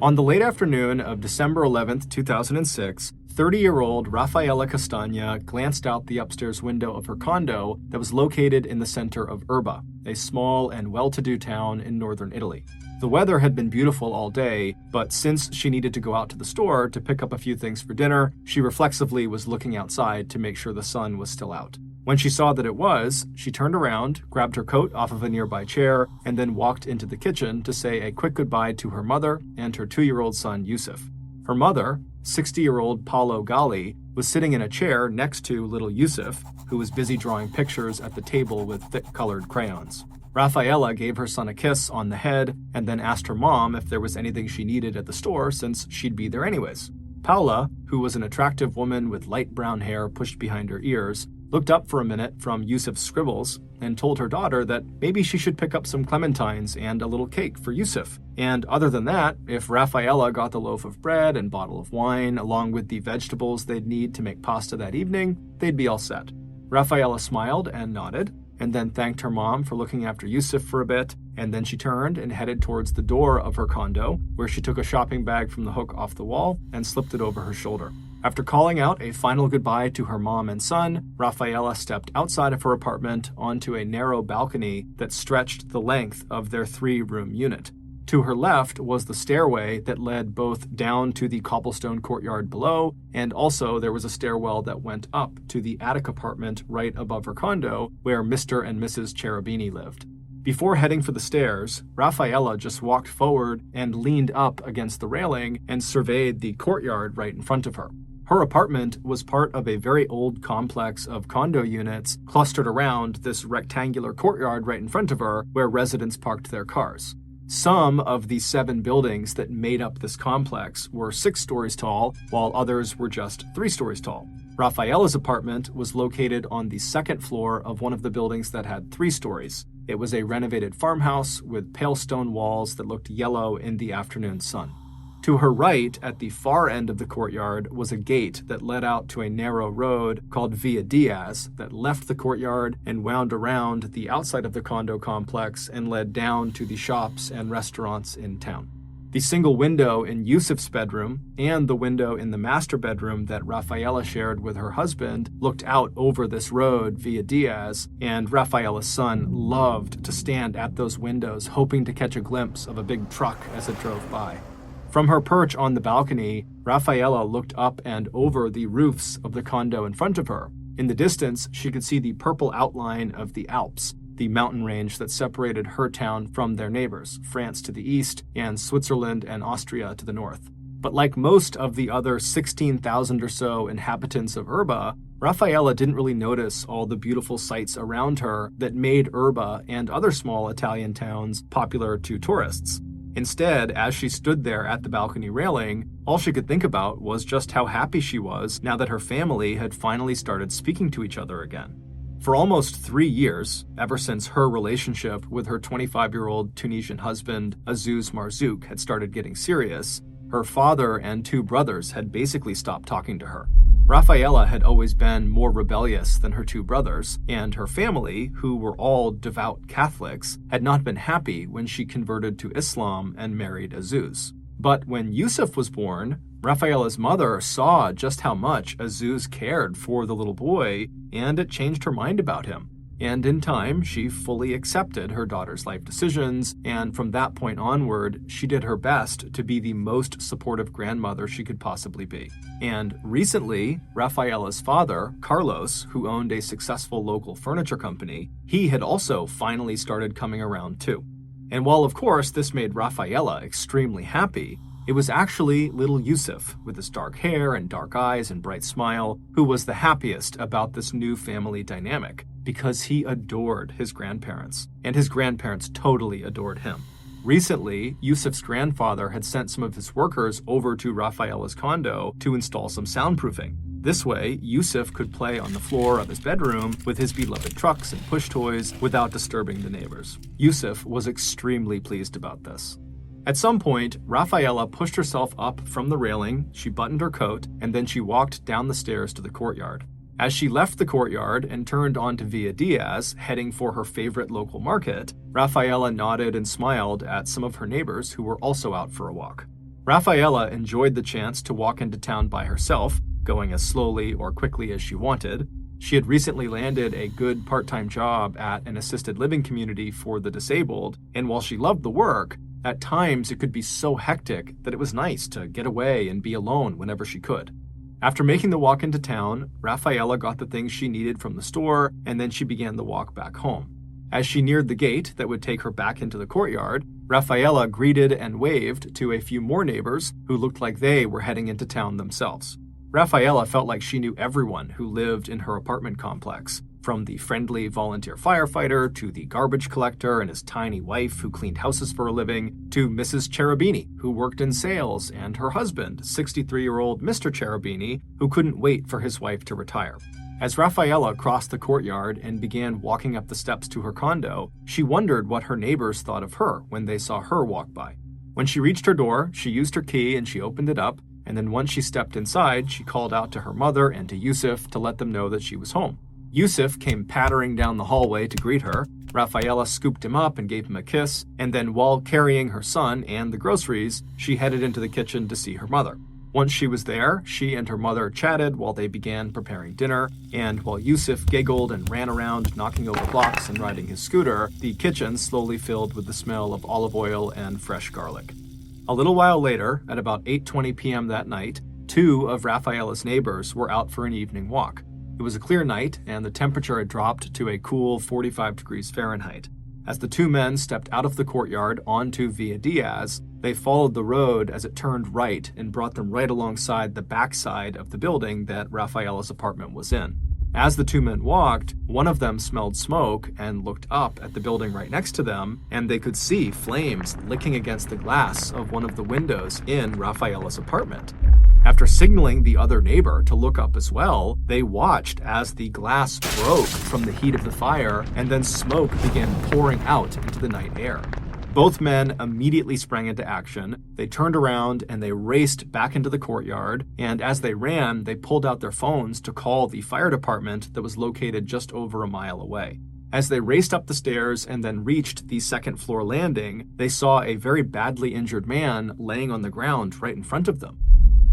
On the late afternoon of December 11th, 2006, 30-year-old Rafaela Castagna glanced out the upstairs window of her condo that was located in the center of Erba, a small and well-to-do town in northern Italy. The weather had been beautiful all day, but since she needed to go out to the store to pick up a few things for dinner, she reflexively was looking outside to make sure the sun was still out. When she saw that it was, she turned around, grabbed her coat off of a nearby chair, and then walked into the kitchen to say a quick goodbye to her mother and her 2-year-old son, Yusuf. Her mother, 60-year-old Paolo Galli, was sitting in a chair next to little Yusuf, who was busy drawing pictures at the table with thick-colored crayons. Rafaela gave her son a kiss on the head and then asked her mom if there was anything she needed at the store since she'd be there anyways. Paula, who was an attractive woman with light brown hair pushed behind her ears, looked up for a minute from Yusuf's scribbles and told her daughter that maybe she should pick up some clementines and a little cake for Yusuf. And other than that, if Rafaela got the loaf of bread and bottle of wine along with the vegetables they'd need to make pasta that evening, they'd be all set. Rafaela smiled and nodded, and then thanked her mom for looking after Yusuf for a bit, and then she turned and headed towards the door of her condo, where she took a shopping bag from the hook off the wall and slipped it over her shoulder. After calling out a final goodbye to her mom and son, Rafaela stepped outside of her apartment onto a narrow balcony that stretched the length of their 3-room unit. To her left was the stairway that led both down to the cobblestone courtyard below, and also there was a stairwell that went up to the attic apartment right above her condo, where Mr. and Mrs. Cherubini lived. Before heading for the stairs, Rafaela just walked forward and leaned up against the railing and surveyed the courtyard right in front of her. Her apartment was part of a very old complex of condo units clustered around this rectangular courtyard right in front of her, where residents parked their cars. Some of the 7 buildings that made up this complex were 6 stories tall, while others were just 3 stories tall. Rafaela's apartment was located on the 2nd floor of one of the buildings that had 3 stories. It was a renovated farmhouse with pale stone walls that looked yellow in the afternoon sun. To her right, at the far end of the courtyard, was a gate that led out to a narrow road called Via Diaz that left the courtyard and wound around the outside of the condo complex and led down to the shops and restaurants in town. The single window in Yusuf's bedroom and the window in the master bedroom that Rafaela shared with her husband looked out over this road Via Diaz, and Rafaela's son loved to stand at those windows hoping to catch a glimpse of a big truck as it drove by. From her perch on the balcony, Rafaela looked up and over the roofs of the condo in front of her. In the distance, she could see the purple outline of the Alps, the mountain range that separated her town from their neighbors, France to the east and Switzerland and Austria to the north. But like most of the other 16,000 or so inhabitants of Erba, Rafaela didn't really notice all the beautiful sights around her that made Erba and other small Italian towns popular to tourists. Instead, as she stood there at the balcony railing, all she could think about was just how happy she was now that her family had finally started speaking to each other again. For almost 3 years, ever since her relationship with her 25-year-old Tunisian husband, Azouz Marzouk, had started getting serious, her father and 2 brothers had basically stopped talking to her. Rafaela had always been more rebellious than her 2 brothers, and her family, who were all devout Catholics, had not been happy when she converted to Islam and married Azouz. But when Yusuf was born, Rafaela's mother saw just how much Azouz cared for the little boy, and it changed her mind about him. And in time, she fully accepted her daughter's life decisions, and from that point onward, she did her best to be the most supportive grandmother she could possibly be. And recently, Rafaela's father, Carlos, who owned a successful local furniture company, he had also finally started coming around too. And while of course this made Rafaela extremely happy, it was actually little Yusuf, with his dark hair and dark eyes and bright smile, who was the happiest about this new family dynamic, because he adored his grandparents, and his grandparents totally adored him. Recently, Yusuf's grandfather had sent some of his workers over to Rafaela's condo to install some soundproofing. This way, Yusuf could play on the floor of his bedroom with his beloved trucks and push toys without disturbing the neighbors. Yusuf was extremely pleased about this. At some point, Rafaela pushed herself up from the railing, she buttoned her coat, and then she walked down the stairs to the courtyard. As she left the courtyard and turned onto Via Diaz, heading for her favorite local market, Rafaela nodded and smiled at some of her neighbors who were also out for a walk. Rafaela enjoyed the chance to walk into town by herself, going as slowly or quickly as she wanted. She had recently landed a good part-time job at an assisted living community for the disabled, and while she loved the work, at times it could be so hectic that it was nice to get away and be alone whenever she could. After making the walk into town, Rafaela got the things she needed from the store, and then she began the walk back home. As she neared the gate that would take her back into the courtyard, Rafaela greeted and waved to a few more neighbors who looked like they were heading into town themselves. Rafaela felt like she knew everyone who lived in her apartment complex, from the friendly volunteer firefighter to the garbage collector and his tiny wife who cleaned houses for a living, to Mrs. Cherubini, who worked in sales, and her husband, 63-year-old Mr. Cherubini, who couldn't wait for his wife to retire. As Rafaela crossed the courtyard and began walking up the steps to her condo, she wondered what her neighbors thought of her when they saw her walk by. When she reached her door, she used her key and she opened it up, and then once she stepped inside, she called out to her mother and to Yusuf to let them know that she was home. Yusuf came pattering down the hallway to greet her. Rafaela scooped him up and gave him a kiss, and then while carrying her son and the groceries, she headed into the kitchen to see her mother. Once she was there, she and her mother chatted while they began preparing dinner, and while Yusuf giggled and ran around knocking over blocks and riding his scooter, the kitchen slowly filled with the smell of olive oil and fresh garlic. A little while later, at about 8:20 p.m. that night, two of Rafaela's neighbors were out for an evening walk. It was a clear night, and the temperature had dropped to a cool 45 degrees Fahrenheit. As the two men stepped out of the courtyard onto Via Diaz, they followed the road as it turned right and brought them right alongside the backside of the building that Rafaela's apartment was in. As the two men walked, one of them smelled smoke and looked up at the building right next to them, and they could see flames licking against the glass of one of the windows in Rafaela's apartment. After signaling the other neighbor to look up as well, they watched as the glass broke from the heat of the fire, and then smoke began pouring out into the night air. Both men immediately sprang into action. They turned around and they raced back into the courtyard, and as they ran, they pulled out their phones to call the fire department that was located just over a mile away. As they raced up the stairs and then reached the second-floor landing, they saw a very badly injured man laying on the ground right in front of them.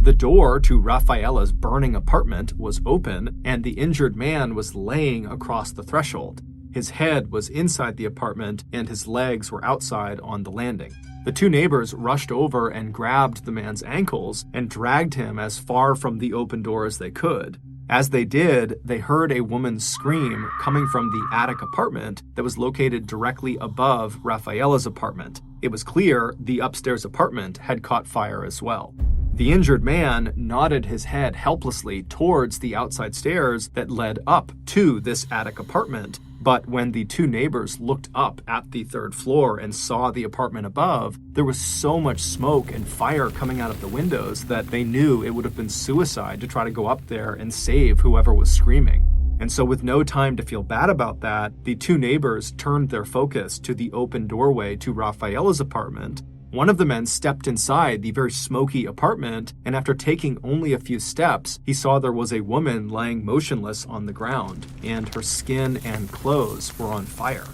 The door to Rafaela's burning apartment was open, and the injured man was laying across the threshold. His head was inside the apartment, and his legs were outside on the landing. The two neighbors rushed over and grabbed the man's ankles and dragged him as far from the open door as they could. As they did, they heard a woman's scream coming from the attic apartment that was located directly above Rafaela's apartment. It was clear the upstairs apartment had caught fire as well. The injured man nodded his head helplessly towards the outside stairs that led up to this attic apartment, but when the two neighbors looked up at the third floor and saw the apartment above, there was so much smoke and fire coming out of the windows that they knew it would have been suicide to try to go up there and save whoever was screaming. And so with no time to feel bad about that, the two neighbors turned their focus to the open doorway to Rafaela's apartment. One of the men stepped inside the very smoky apartment, and after taking only a few steps, he saw there was a woman lying motionless on the ground, and her skin and clothes were on fire.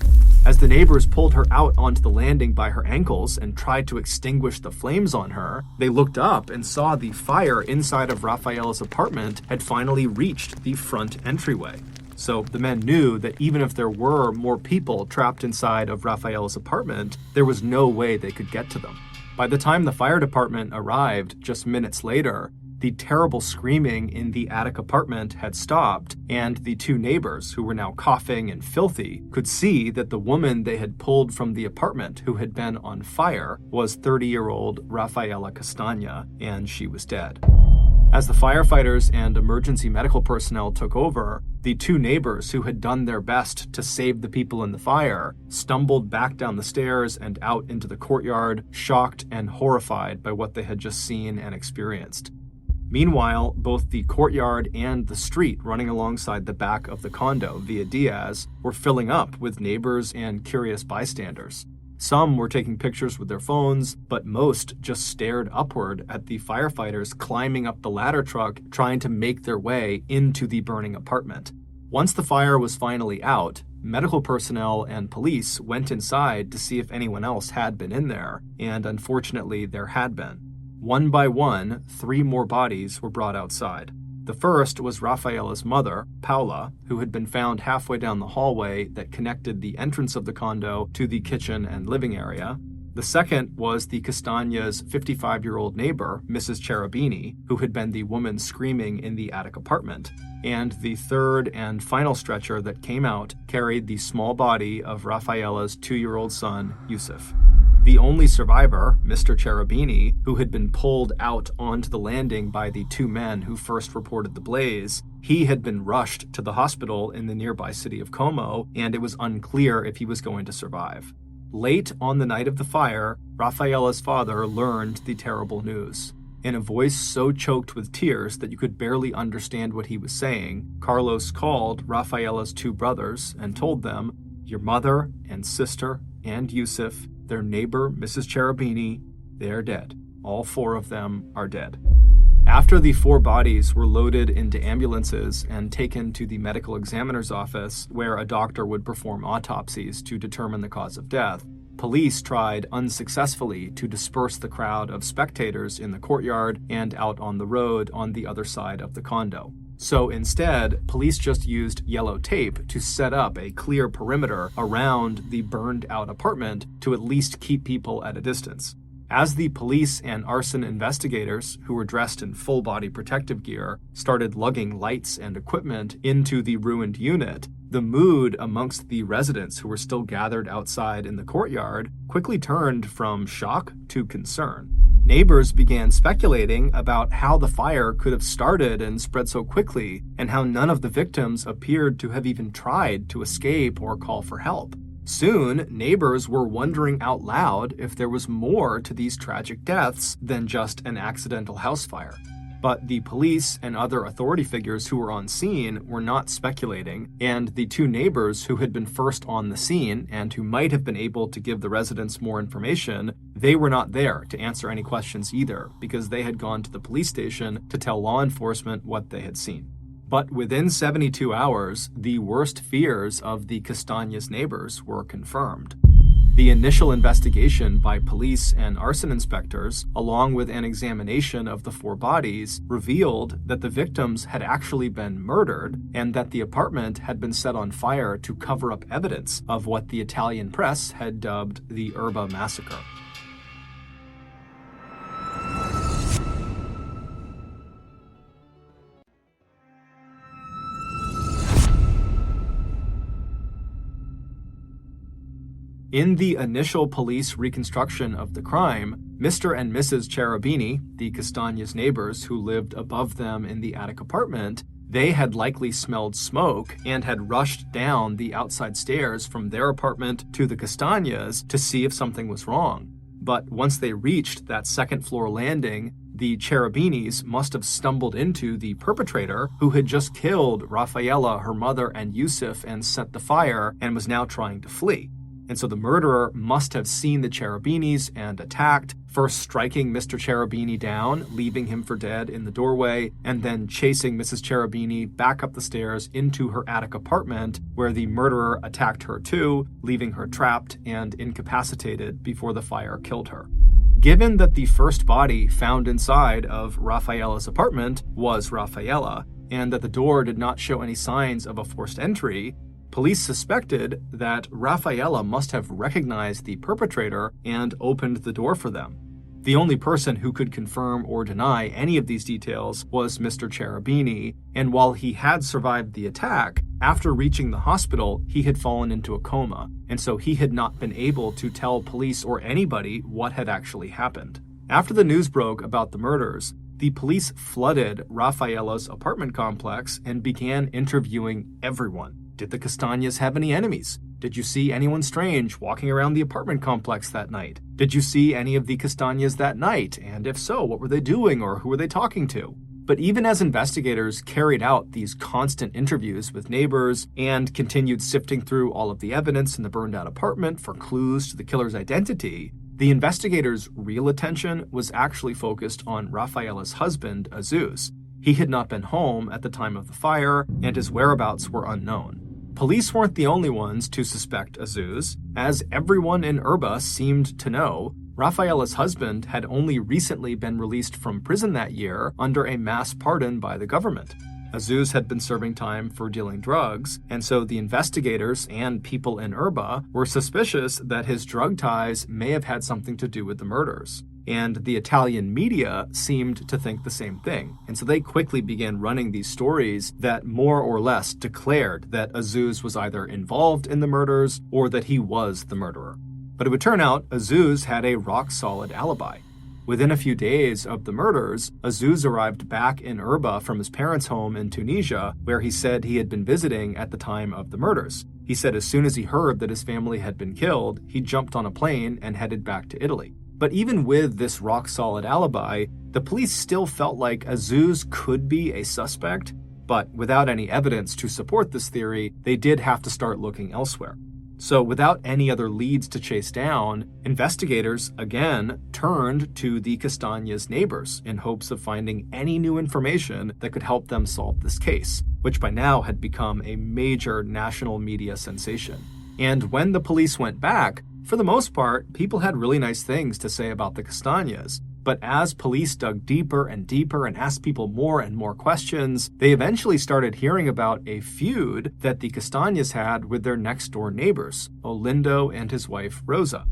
As the neighbors pulled her out onto the landing by her ankles and tried to extinguish the flames on her, they looked up and saw the fire inside of Rafaela's apartment had finally reached the front entryway. So the men knew that even if there were more people trapped inside of Rafaela's apartment, there was no way they could get to them. By the time the fire department arrived just minutes later, the terrible screaming in the attic apartment had stopped, and the two neighbors, who were now coughing and filthy, could see that the woman they had pulled from the apartment who had been on fire was 30-year-old Rafaela Castagna, and she was dead. As the firefighters and emergency medical personnel took over, the two neighbors who had done their best to save the people in the fire stumbled back down the stairs and out into the courtyard, shocked and horrified by what they had just seen and experienced. Meanwhile, both the courtyard and the street running alongside the back of the condo Via Diaz were filling up with neighbors and curious bystanders. Some were taking pictures with their phones, but most just stared upward at the firefighters climbing up the ladder truck trying to make their way into the burning apartment. Once the fire was finally out, medical personnel and police went inside to see if anyone else had been in there, and unfortunately there had been. One by one, 3 more bodies were brought outside. The first was Rafaela's mother, Paula, who had been found halfway down the hallway that connected the entrance of the condo to the kitchen and living area. The second was the Castagna's 55-year-old neighbor, Mrs. Cherubini, who had been the woman screaming in the attic apartment. And the third and final stretcher that came out carried the small body of Rafaela's 2-year-old son, Yusuf. The only survivor, Mr. Cherubini, who had been pulled out onto the landing by the 2 men who first reported the blaze, he had been rushed to the hospital in the nearby city of Como, and it was unclear if he was going to survive. Late on the night of the fire, Rafaela's father learned the terrible news. In a voice so choked with tears that you could barely understand what he was saying, Carlos called Rafaela's 2 brothers and told them, "Your mother and sister and Yusuf, their neighbor, Mrs. Cherubini, they are dead. All 4 of them are dead." After the 4 bodies were loaded into ambulances and taken to the medical examiner's office, where a doctor would perform autopsies to determine the cause of death, police tried unsuccessfully to disperse the crowd of spectators in the courtyard and out on the road on the other side of the condo. So instead, police just used yellow tape to set up a clear perimeter around the burned-out apartment to at least keep people at a distance. As the police and arson investigators, who were dressed in full-body protective gear, started lugging lights and equipment into the ruined unit, the mood amongst the residents who were still gathered outside in the courtyard quickly turned from shock to concern. Neighbors began speculating about how the fire could have started and spread so quickly, and how none of the victims appeared to have even tried to escape or call for help. Soon, neighbors were wondering out loud if there was more to these tragic deaths than just an accidental house fire. But the police and other authority figures who were on scene were not speculating, and the 2 neighbors who had been first on the scene and who might have been able to give the residents more information, they were not there to answer any questions either, because they had gone to the police station to tell law enforcement what they had seen. But within 72 hours, the worst fears of the Castagna's neighbors were confirmed. The initial investigation by police and arson inspectors, along with an examination of the 4 bodies, revealed that the victims had actually been murdered and that the apartment had been set on fire to cover up evidence of what the Italian press had dubbed the Erba Massacre. In the initial police reconstruction of the crime, Mr. and Mrs. Cherubini, the Castagna's neighbors who lived above them in the attic apartment, they had likely smelled smoke and had rushed down the outside stairs from their apartment to the Castagna's to see if something was wrong. But once they reached that 2nd floor landing, the Cherubinis must have stumbled into the perpetrator who had just killed Rafaela, her mother, and Yusuf and set the fire and was now trying to flee. And so the murderer must have seen the Cherubinis and attacked, first striking Mr. Cherubini down, leaving him for dead in the doorway, and then chasing Mrs. Cherubini back up the stairs into her attic apartment, where the murderer attacked her too, leaving her trapped and incapacitated before the fire killed her. Given that the first body found inside of Rafaela's apartment was Rafaela, and that the door did not show any signs of a forced entry, police suspected that Rafaela must have recognized the perpetrator and opened the door for them. The only person who could confirm or deny any of these details was Mr. Cherubini, and while he had survived the attack, after reaching the hospital, he had fallen into a coma, and so he had not been able to tell police or anybody what had actually happened. After the news broke about the murders, the police flooded Rafaela's apartment complex and began interviewing everyone. Did the Castagnas have any enemies? Did you see anyone strange walking around the apartment complex that night? Did you see any of the Castagnas that night? And if so, what were they doing or who were they talking to? But even as investigators carried out these constant interviews with neighbors and continued sifting through all of the evidence in the burned-out apartment for clues to the killer's identity, the investigators' real attention was actually focused on Rafaela's husband, Azus. He had not been home at the time of the fire, and his whereabouts were unknown. police weren't the only ones to suspect Azuz. As everyone in Erba seemed to know, Rafaela's husband had only recently been released from prison that year under a mass pardon by the government. Azuz had been serving time for dealing drugs, and so the investigators and people in Erba were suspicious that his drug ties may have had something to do with the murders. And the Italian media seemed to think the same thing. And so they quickly began running these stories that more or less declared that Azuz was either involved in the murders or that he was the murderer. But it would turn out Azuz had a rock-solid alibi. Within a few days of the murders, Azuz arrived back in Erba from his parents' home in Tunisia, where he said he had been visiting at the time of the murders. He said as soon as he heard that his family had been killed, he jumped on a plane and headed back to Italy. But even with this rock-solid alibi, the police still felt like Azuz could be a suspect, but without any evidence to support this theory, they did have to start looking elsewhere. So without any other leads to chase down, investigators again turned to the Castañas' neighbors in hopes of finding any new information that could help them solve this case, which by now had become a major national media sensation. And when the police went back, for the most part, people had really nice things to say about the Castañas. But as police dug deeper and deeper and asked people more and more questions, they eventually started hearing about a feud that the Castañas had with their next-door neighbors, Olindo and his wife, Rosa.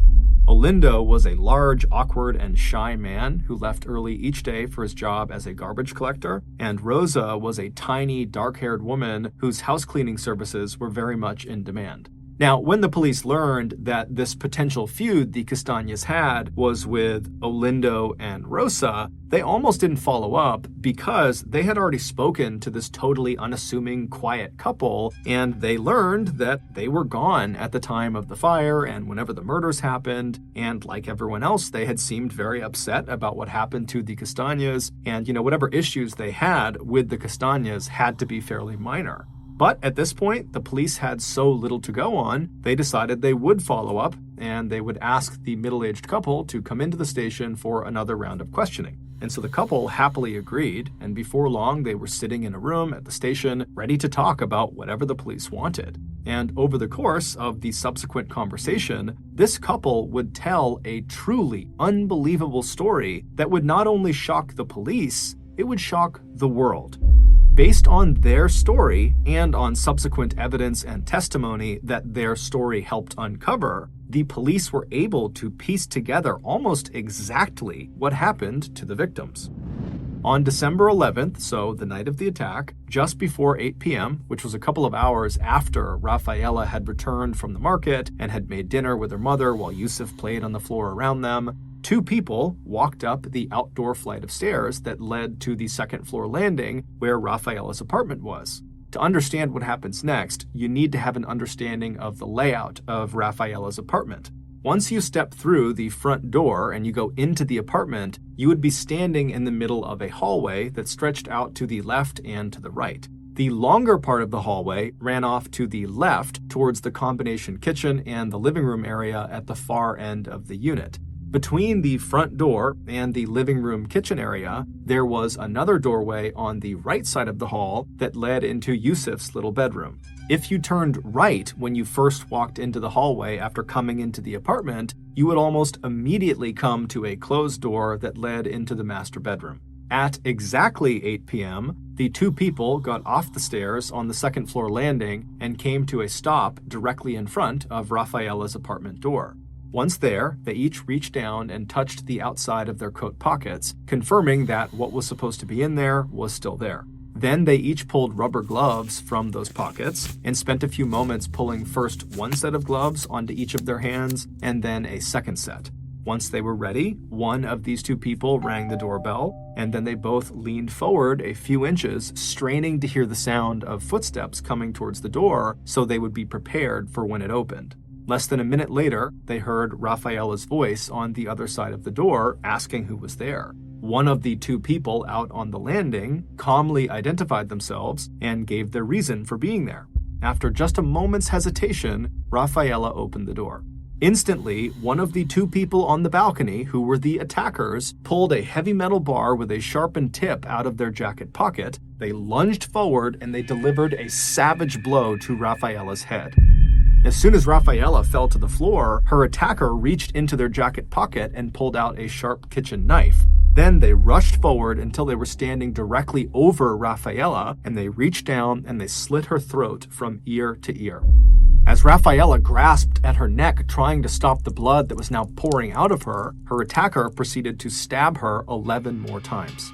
Olindo was a large, awkward, and shy man who left early each day for his job as a garbage collector, and Rosa was a tiny, dark-haired woman whose house-cleaning services were very much in demand. Now, when the police learned that this potential feud the Castañas had was with Olindo and Rosa, they almost didn't follow up because they had already spoken to this totally unassuming, quiet couple, and they learned that they were gone at the time of the fire and whenever the murders happened, and like everyone else, they had seemed very upset about what happened to the Castañas, and whatever issues they had with the Castañas had to be fairly minor. But at this point, the police had so little to go on, they decided they would follow up, and they would ask the middle-aged couple to come into the station for another round of questioning. And so the couple happily agreed, and before long, they were sitting in a room at the station, ready to talk about whatever the police wanted. And over the course of the subsequent conversation, this couple would tell a truly unbelievable story that would not only shock the police, it would shock the world. Based on their story and on subsequent evidence and testimony that their story helped uncover, the police were able to piece together almost exactly what happened to the victims. On December 11th, so the night of the attack, just before 8 p.m., which was a couple of hours after Rafaela had returned from the market and had made dinner with her mother while Yusuf played on the floor around them, two people walked up the outdoor flight of stairs that led to the second-floor landing where Rafaela's apartment was. To understand what happens next, you need to have an understanding of the layout of Rafaela's apartment. Once you step through the front door and you go into the apartment, you would be standing in the middle of a hallway that stretched out to the left and to the right. The longer part of the hallway ran off to the left towards the combination kitchen and the living room area at the far end of the unit. Between the front door and the living room kitchen area, there was another doorway on the right side of the hall that led into Yusuf's little bedroom. If you turned right when you first walked into the hallway after coming into the apartment, you would almost immediately come to a closed door that led into the master bedroom. At exactly 8 p.m., the two people got off the stairs on the second floor landing and came to a stop directly in front of Rafaela's apartment door. Once there, they each reached down and touched the outside of their coat pockets, confirming that what was supposed to be in there was still there. Then they each pulled rubber gloves from those pockets and spent a few moments pulling first one set of gloves onto each of their hands and then a second set. Once they were ready, one of these two people rang the doorbell, and then they both leaned forward a few inches, straining to hear the sound of footsteps coming towards the door so they would be prepared for when it opened. Less than a minute later, they heard Rafaela's voice on the other side of the door asking who was there. One of the two people out on the landing calmly identified themselves and gave their reason for being there. After just a moment's hesitation, Rafaela opened the door. Instantly, one of the two people on the balcony, who were the attackers, pulled a heavy metal bar with a sharpened tip out of their jacket pocket. They lunged forward and they delivered a savage blow to Rafaela's head. As soon as Rafaela fell to the floor, her attacker reached into their jacket pocket and pulled out a sharp kitchen knife. Then they rushed forward until they were standing directly over Rafaela, and they reached down and they slit her throat from ear to ear. As Rafaela grasped at her neck, trying to stop the blood that was now pouring out of her, her attacker proceeded to stab her 11 more times.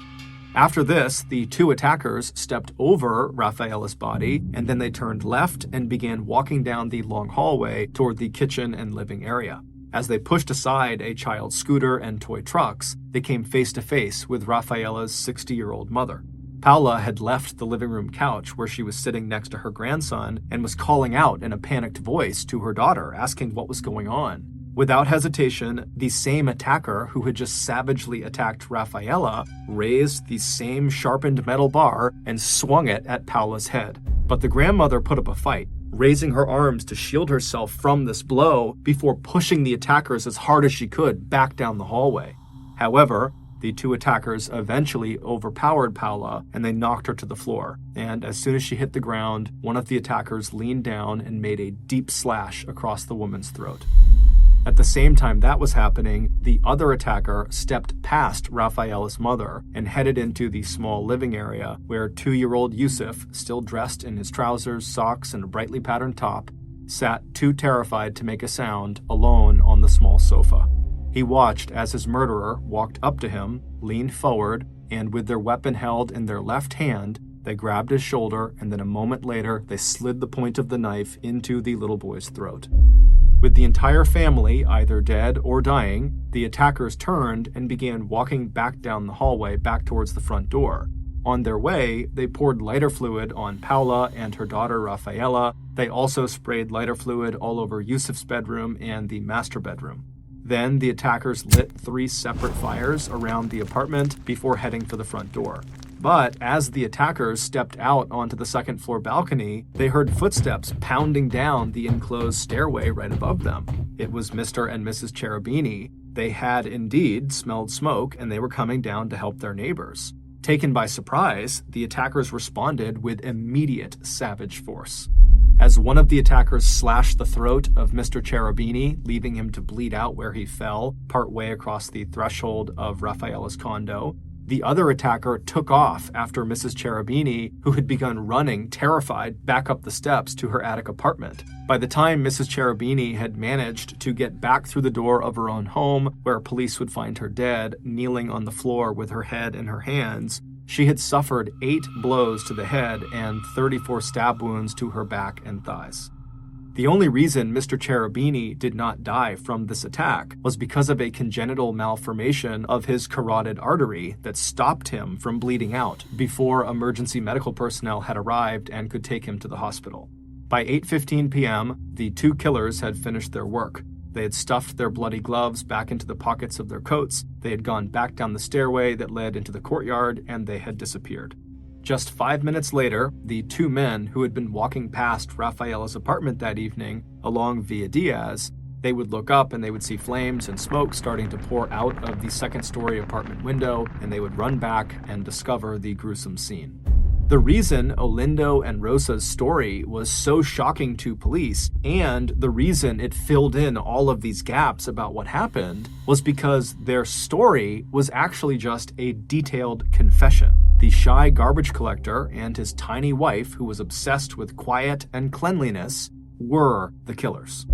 After this, the two attackers stepped over Rafaela's body, and then they turned left and began walking down the long hallway toward the kitchen and living area. As they pushed aside a child's scooter and toy trucks, they came face to face with Rafaela's 60-year-old mother. Paula had left the living room couch where she was sitting next to her grandson and was calling out in a panicked voice to her daughter, asking what was going on. Without hesitation, the same attacker who had just savagely attacked Rafaela raised the same sharpened metal bar and swung it at Paula's head. But the grandmother put up a fight, raising her arms to shield herself from this blow before pushing the attackers as hard as she could back down the hallway. However, the two attackers eventually overpowered Paula and they knocked her to the floor. And as soon as she hit the ground, one of the attackers leaned down and made a deep slash across the woman's throat. At the same time that was happening, the other attacker stepped past Rafaela's mother and headed into the small living area where 2-year-old Yusuf, still dressed in his trousers, socks, and a brightly patterned top, sat too terrified to make a sound, alone on the small sofa. He watched as his murderer walked up to him, leaned forward, and with their weapon held in their left hand, they grabbed his shoulder, and then a moment later, they slid the point of the knife into the little boy's throat. With the entire family either dead or dying, the attackers turned and began walking back down the hallway back towards the front door. On their way, they poured lighter fluid on Paula and her daughter Rafaela. They also sprayed lighter fluid all over Yusuf's bedroom and the master bedroom. Then the attackers lit 3 separate fires around the apartment before heading for the front door. But as the attackers stepped out onto the second-floor balcony, they heard footsteps pounding down the enclosed stairway right above them. It was Mr. and Mrs. Cherubini. They had indeed smelled smoke, and they were coming down to help their neighbors. Taken by surprise, the attackers responded with immediate savage force. As one of the attackers slashed the throat of Mr. Cherubini, leaving him to bleed out where he fell, partway across the threshold of Rafaela's condo, the other attacker took off after Mrs. Cherubini, who had begun running, terrified, back up the steps to her attic apartment. By the time Mrs. Cherubini had managed to get back through the door of her own home, where police would find her dead, kneeling on the floor with her head in her hands, she had suffered 8 blows to the head and 34 stab wounds to her back and thighs. The only reason Mr. Cherubini did not die from this attack was because of a congenital malformation of his carotid artery that stopped him from bleeding out before emergency medical personnel had arrived and could take him to the hospital. By 8:15 p.m., the 2 killers had finished their work. They had stuffed their bloody gloves back into the pockets of their coats, they had gone back down the stairway that led into the courtyard, and they had disappeared. Just 5 minutes later, the 2 men who had been walking past Rafaela's apartment that evening along Via Diaz, they would look up and they would see flames and smoke starting to pour out of the second-story apartment window, and they would run back and discover the gruesome scene. The reason Olindo and Rosa's story was so shocking to police, and the reason it filled in all of these gaps about what happened, was because their story was actually just a detailed confession. The shy garbage collector and his tiny wife, who was obsessed with quiet and cleanliness, were the killers.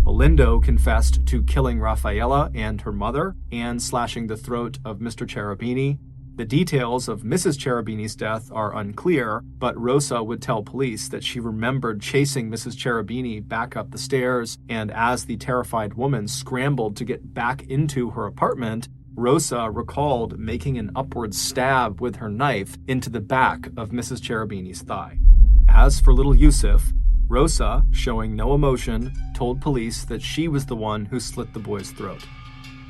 Olindo confessed to killing Rafaela and her mother and slashing the throat of Mr. Cherubini. The details of Mrs. Cherubini's death are unclear, but Rosa would tell police that she remembered chasing Mrs. Cherubini back up the stairs, and as the terrified woman scrambled to get back into her apartment, Rosa recalled making an upward stab with her knife into the back of Mrs. Cherubini's thigh. As for little Yusuf, Rosa, showing no emotion, told police that she was the one who slit the boy's throat.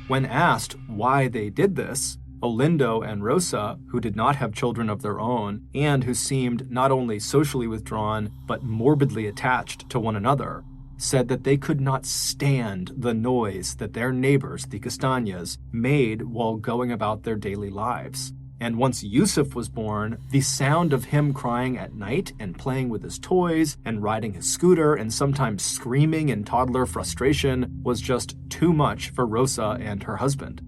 When asked why they did this, Olindo and Rosa, who did not have children of their own, and who seemed not only socially withdrawn, but morbidly attached to one another, said that they could not stand the noise that their neighbors, the Castañas, made while going about their daily lives. And once Yusuf was born, the sound of him crying at night and playing with his toys and riding his scooter and sometimes screaming in toddler frustration was just too much for Rosa and her husband.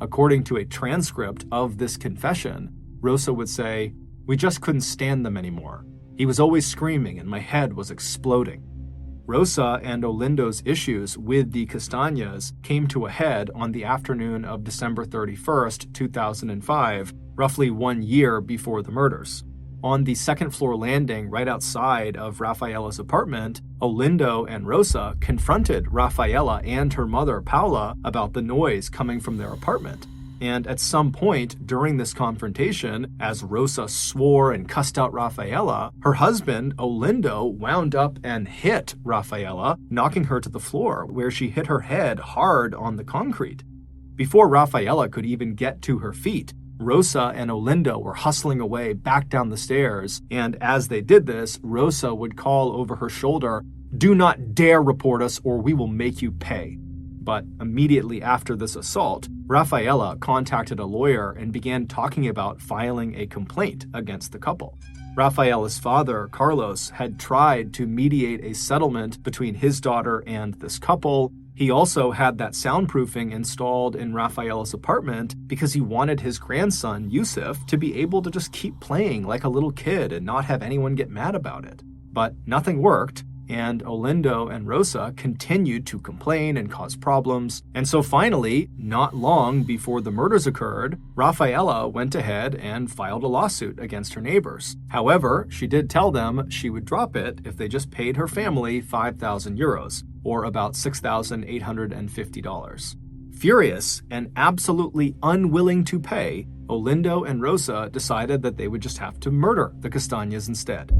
According to a transcript of this confession, Rosa would say, "We just couldn't stand them anymore. He was always screaming and my head was exploding." Rosa and Olindo's issues with the Castañas came to a head on the afternoon of December 31st, 2005, roughly 1 year before the murders. On the second-floor landing right outside of Rafaela's apartment, Olindo and Rosa confronted Rafaela and her mother, Paula, about the noise coming from their apartment. And at some point during this confrontation, as Rosa swore and cussed out Rafaela, her husband, Olindo, wound up and hit Rafaela, knocking her to the floor, where she hit her head hard on the concrete. Before Rafaela could even get to her feet, Rosa and Olindo were hustling away back down the stairs, and as they did this, Rosa would call over her shoulder, "Do not dare report us or we will make you pay." But immediately after this assault, Rafaela contacted a lawyer and began talking about filing a complaint against the couple. Rafaela's father, Carlos, had tried to mediate a settlement between his daughter and this couple. He also had that soundproofing installed in Rafaela's apartment because he wanted his grandson, Yusuf, to be able to just keep playing like a little kid and not have anyone get mad about it. But nothing worked, and Olindo and Rosa continued to complain and cause problems. And so finally, not long before the murders occurred, Rafaela went ahead and filed a lawsuit against her neighbors. However, she did tell them she would drop it if they just paid her family 5,000 euros, or about $6,850. Furious and absolutely unwilling to pay, Olindo and Rosa decided that they would just have to murder the Castañas instead.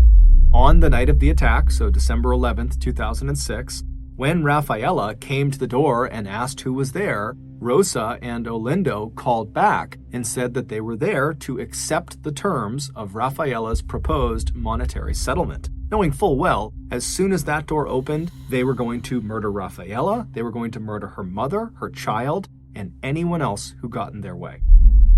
On the night of the attack, so December 11th, 2006, when Rafaela came to the door and asked who was there, Rosa and Olindo called back and said that they were there to accept the terms of Rafaela's proposed monetary settlement, knowing full well, as soon as that door opened, they were going to murder Rafaela, they were going to murder her mother, her child, and anyone else who got in their way.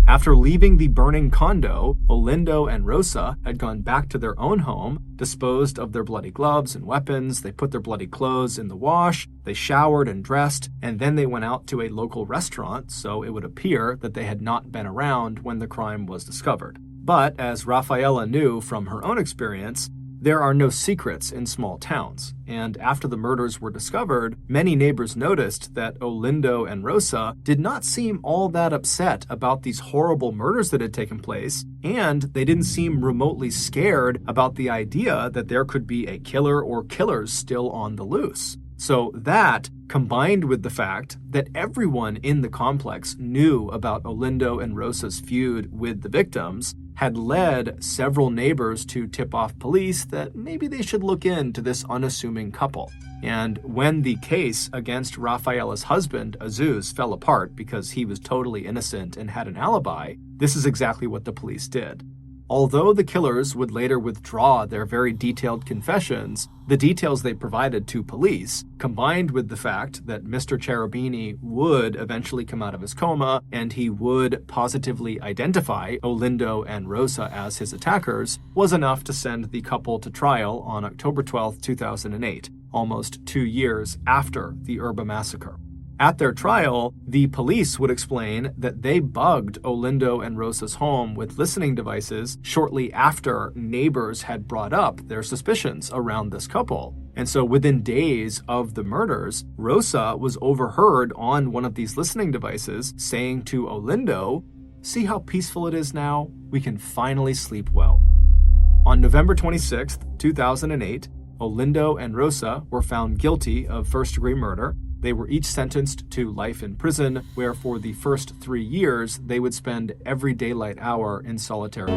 After leaving the burning condo, Olindo and Rosa had gone back to their own home, disposed of their bloody gloves and weapons, they put their bloody clothes in the wash, they showered and dressed, and then they went out to a local restaurant, so it would appear that they had not been around when the crime was discovered. But as Rafaela knew from her own experience, there are no secrets in small towns, and after the murders were discovered, many neighbors noticed that Olindo and Rosa did not seem all that upset about these horrible murders that had taken place, and they didn't seem remotely scared about the idea that there could be a killer or killers still on the loose. So that, combined with the fact that everyone in the complex knew about Olindo and Rosa's feud with the victims, had led several neighbors to tip off police that maybe they should look into this unassuming couple. And when the case against Rafaela's husband, Azuz, fell apart because he was totally innocent and had an alibi, this is exactly what the police did. Although the killers would later withdraw their very detailed confessions, the details they provided to police, combined with the fact that Mr. Cherubini would eventually come out of his coma and he would positively identify Olindo and Rosa as his attackers, was enough to send the couple to trial on October 12, 2008, almost 2 years after the Erba Massacre. At their trial, the police would explain that they bugged Olindo and Rosa's home with listening devices shortly after neighbors had brought up their suspicions around this couple. And so within days of the murders, Rosa was overheard on one of these listening devices saying to Olindo, "See how peaceful it is now? We can finally sleep well." On November 26, 2008, Olindo and Rosa were found guilty of first-degree murder. They were each sentenced to life in prison, where for the first 3 years, they would spend every daylight hour in solitary.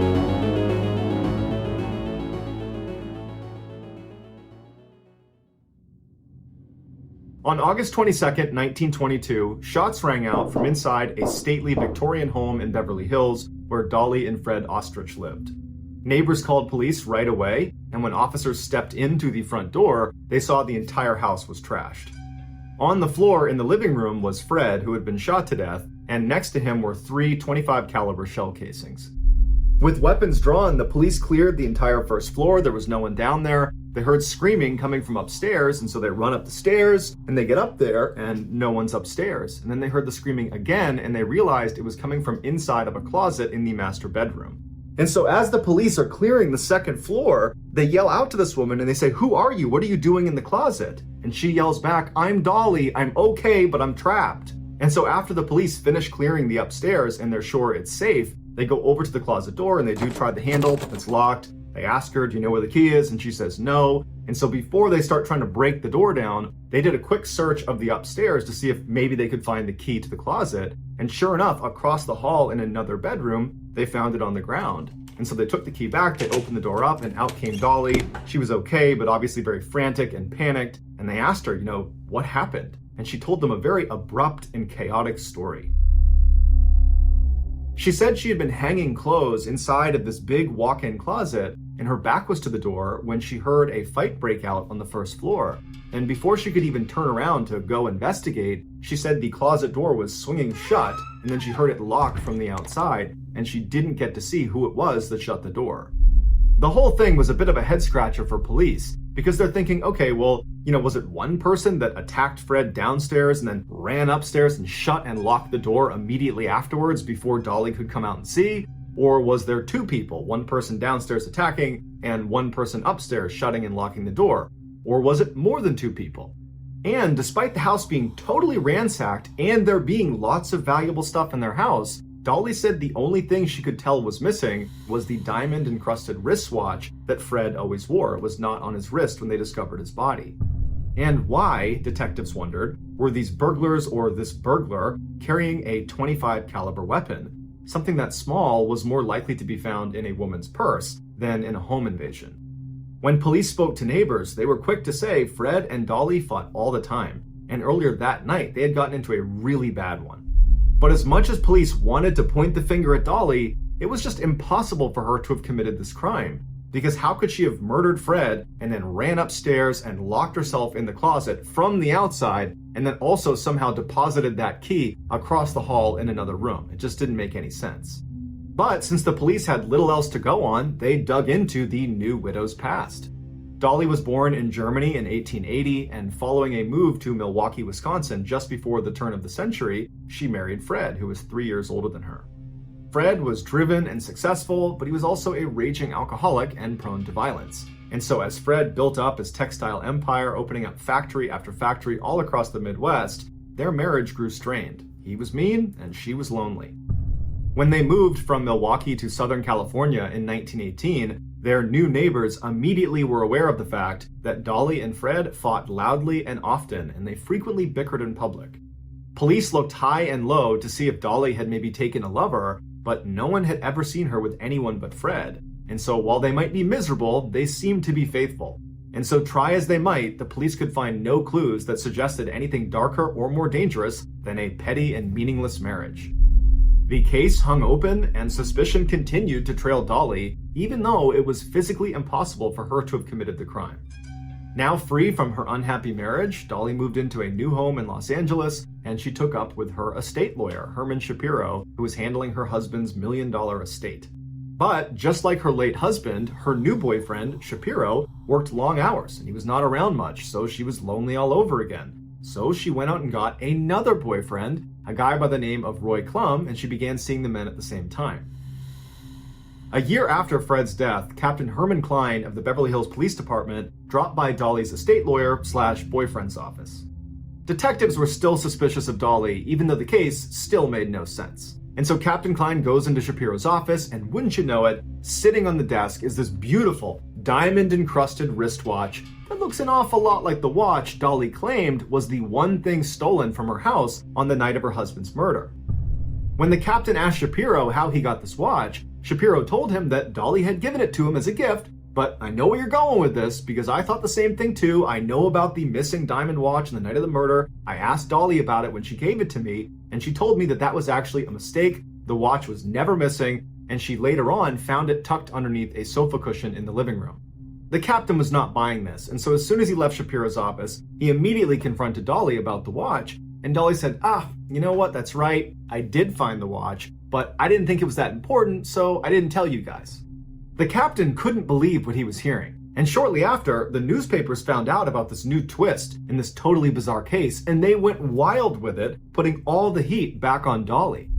On August 22, 1922, shots rang out from inside a stately Victorian home in Beverly Hills where Dolly and Fred Ostrich lived. Neighbors called police right away, and when officers stepped into the front door, they saw the entire house was trashed. On the floor in the living room was Fred, who had been shot to death, and next to him were 3 .25 caliber shell casings. With weapons drawn, the police cleared the entire first floor. There was no one down there. They heard screaming coming from upstairs, and so they run up the stairs, and they get up there, and no one's upstairs. And then they heard the screaming again, and they realized it was coming from inside of a closet in the master bedroom. And so as the police are clearing the second floor, they yell out to this woman, and they say, "Who are you? What are you doing in the closet?" And she yells back, "I'm Dolly. I'm okay, but I'm trapped." And so after the police finish clearing the upstairs and they're sure it's safe, they go over to the closet door and they do try the handle. It's locked. They ask her, "Do you know where the key is?" And she says no. And so before they start trying to break the door down, they did a quick search of the upstairs to see if maybe they could find the key to the closet. And sure enough, across the hall in another bedroom, they found it on the ground. And so they took the key back, they opened the door up, and out came Dolly. She was okay, but obviously very frantic and panicked. And they asked her, what happened? And she told them a very abrupt and chaotic story. She said she had been hanging clothes inside of this big walk-in closet, and her back was to the door when she heard a fight break out on the first floor. And before she could even turn around to go investigate, she said the closet door was swinging shut, and then she heard it lock from the outside, and she didn't get to see who it was that shut the door. The whole thing was a bit of a head scratcher for police, because they're thinking, okay, well, was it one person that attacked Fred downstairs and then ran upstairs and shut and locked the door immediately afterwards before Dolly could come out and see? Or was there 2 people, one person downstairs attacking and one person upstairs shutting and locking the door? Or was it more than 2 people? And despite the house being totally ransacked and there being lots of valuable stuff in their house, Dolly said the only thing she could tell was missing was the diamond-encrusted wristwatch that Fred always wore. It was not on his wrist when they discovered his body. And why, detectives wondered, were these burglars or this burglar carrying a .25 caliber weapon? Something that small was more likely to be found in a woman's purse than in a home invasion. When police spoke to neighbors, they were quick to say Fred and Dolly fought all the time, and earlier that night they had gotten into a really bad one. But as much as police wanted to point the finger at Dolly, it was just impossible for her to have committed this crime. Because how could she have murdered Fred and then ran upstairs and locked herself in the closet from the outside and then also somehow deposited that key across the hall in another room? It just didn't make any sense. But since the police had little else to go on, they dug into the new widow's past. Dolly was born in Germany in 1880, and following a move to Milwaukee, Wisconsin just before the turn of the century, she married Fred, who was 3 years older than her. Fred was driven and successful, but he was also a raging alcoholic and prone to violence. And so as Fred built up his textile empire, opening up factory after factory all across the Midwest, their marriage grew strained. He was mean and she was lonely. When they moved from Milwaukee to Southern California in 1918, their new neighbors immediately were aware of the fact that Dolly and Fred fought loudly and often, and they frequently bickered in public. Police looked high and low to see if Dolly had maybe taken a lover, but no one had ever seen her with anyone but Fred. And so while they might be miserable, they seemed to be faithful. And so try as they might, the police could find no clues that suggested anything darker or more dangerous than a petty and meaningless marriage. The case hung open, and suspicion continued to trail Dolly, even though it was physically impossible for her to have committed the crime. Now free from her unhappy marriage, Dolly moved into a new home in Los Angeles, and she took up with her estate lawyer, Herman Shapiro, who was handling her husband's $1 million estate. But just like her late husband, her new boyfriend, Shapiro, worked long hours, and he was not around much, so she was lonely all over again. So she went out and got another boyfriend, a guy by the name of Roy Klum, and she began seeing the men at the same time. A year after Fred's death, Captain Herman Klein of the Beverly Hills Police Department dropped by Dolly's estate lawyer/boyfriend's office. Detectives were still suspicious of Dolly, even though the case still made no sense. And so Captain Klein goes into Shapiro's office, and wouldn't you know it, sitting on the desk is this beautiful diamond-encrusted wristwatch that looks an awful lot like the watch Dolly claimed was the one thing stolen from her house on the night of her husband's murder. When the captain asked Shapiro how he got this watch, Shapiro told him that Dolly had given it to him as a gift, but I know where you're going with this because I thought the same thing too. I know about the missing diamond watch on the night of the murder. I asked Dolly about it when she gave it to me, and she told me that that was actually a mistake. The watch was never missing. and she later on found it tucked underneath a sofa cushion in the living room. The captain was not buying this, and so as soon as he left Shapiro's office, he immediately confronted Dolly about the watch, and Dolly said, you know what, that's right, I did find the watch, but I didn't think it was that important, so I didn't tell you guys. The captain couldn't believe what he was hearing, and shortly after, the newspapers found out about this new twist in this totally bizarre case, and they went wild with it, putting all the heat back on Dolly.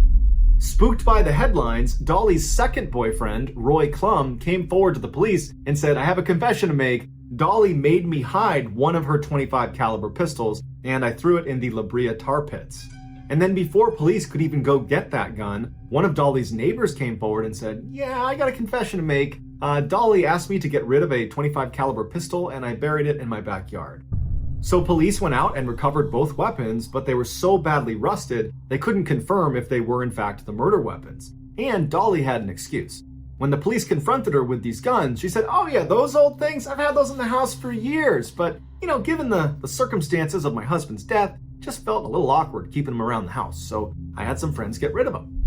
Spooked by the headlines, Dolly's second boyfriend, Roy Klum, came forward to the police and said, I have a confession to make. Dolly made me hide one of her .25 caliber pistols, and I threw it in the La Brea tar pits. And then before police could even go get that gun, one of Dolly's neighbors came forward and said, yeah, I got a confession to make. Dolly asked me to get rid of a .25 caliber pistol, and I buried it in my backyard. So police went out and recovered both weapons, but they were so badly rusted, they couldn't confirm if they were in fact the murder weapons. And Dolly had an excuse. When the police confronted her with these guns, she said, oh yeah, those old things, I've had those in the house for years, but given the circumstances of my husband's death, just felt a little awkward keeping them around the house, so I had some friends get rid of them.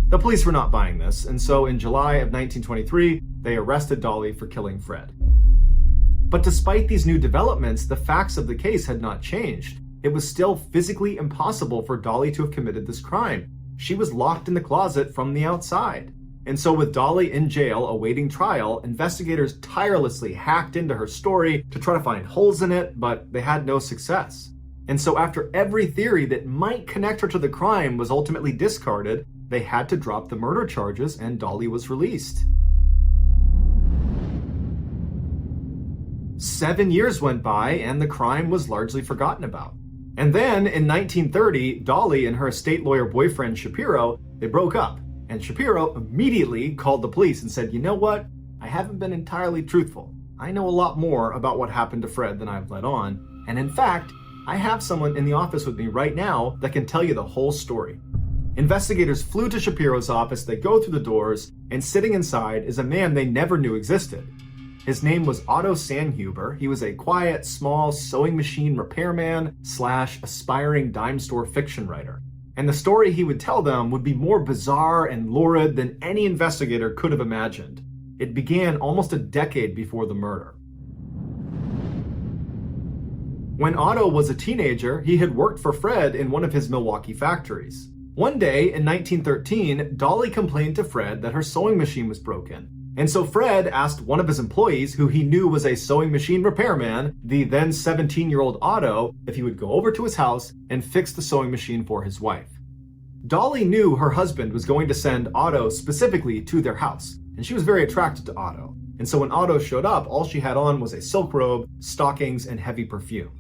The police were not buying this, and so in July of 1923, they arrested Dolly for killing Fred. But despite these new developments, the facts of the case had not changed. It was still physically impossible for Dolly to have committed this crime. She was locked in the closet from the outside. And so with Dolly in jail awaiting trial, investigators tirelessly hacked into her story to try to find holes in it, but they had no success. And so after every theory that might connect her to the crime was ultimately discarded, they had to drop the murder charges and Dolly was released. 7 years went by and the crime was largely forgotten about. And then in 1930, Dolly and her estate lawyer boyfriend Shapiro, they broke up. And Shapiro immediately called the police and said, you know what? I haven't been entirely truthful. I know a lot more about what happened to Fred than I've let on. And in fact, I have someone in the office with me right now that can tell you the whole story. Investigators flew to Shapiro's office, they go through the doors, and sitting inside is a man they never knew existed. His name was Otto Sandhuber. He was a quiet, small sewing machine repairman / aspiring dime store fiction writer. And the story he would tell them would be more bizarre and lurid than any investigator could have imagined. It began almost a decade before the murder. When Otto was a teenager, he had worked for Fred in one of his Milwaukee factories. One day in 1913, Dolly complained to Fred that her sewing machine was broken. And so Fred asked one of his employees, who he knew was a sewing machine repairman, the then 17-year-old Otto, if he would go over to his house and fix the sewing machine for his wife. Dolly knew her husband was going to send Otto specifically to their house, and she was very attracted to Otto. And so when Otto showed up, all she had on was a silk robe, stockings, and heavy perfume.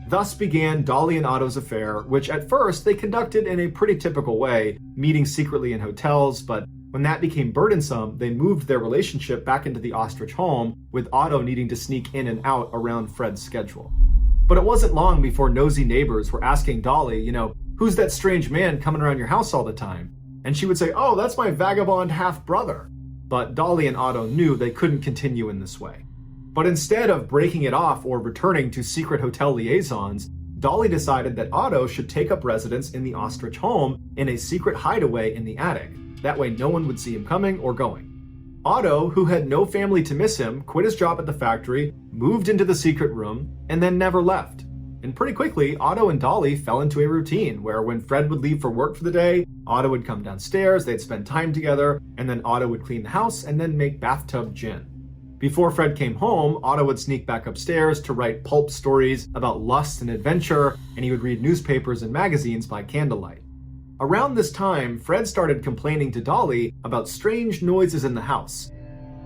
Thus began Dolly and Otto's affair, which at first they conducted in a pretty typical way, meeting secretly in hotels, but when that became burdensome, they moved their relationship back into the ostrich home, with Otto needing to sneak in and out around Fred's schedule. But it wasn't long before nosy neighbors were asking Dolly, who's that strange man coming around your house all the time? And she would say, oh, that's my vagabond half-brother. But Dolly and Otto knew they couldn't continue in this way. But instead of breaking it off or returning to secret hotel liaisons, Dolly decided that Otto should take up residence in the ostrich home in a secret hideaway in the attic. That way no one would see him coming or going. Otto, who had no family to miss him, quit his job at the factory, moved into the secret room, and then never left. And pretty quickly, Otto and Dolly fell into a routine where when Fred would leave for work for the day, Otto would come downstairs, they'd spend time together, and then Otto would clean the house and then make bathtub gin. Before Fred came home, Otto would sneak back upstairs to write pulp stories about lust and adventure, and he would read newspapers and magazines by candlelight. Around this time, Fred started complaining to Dolly about strange noises in the house.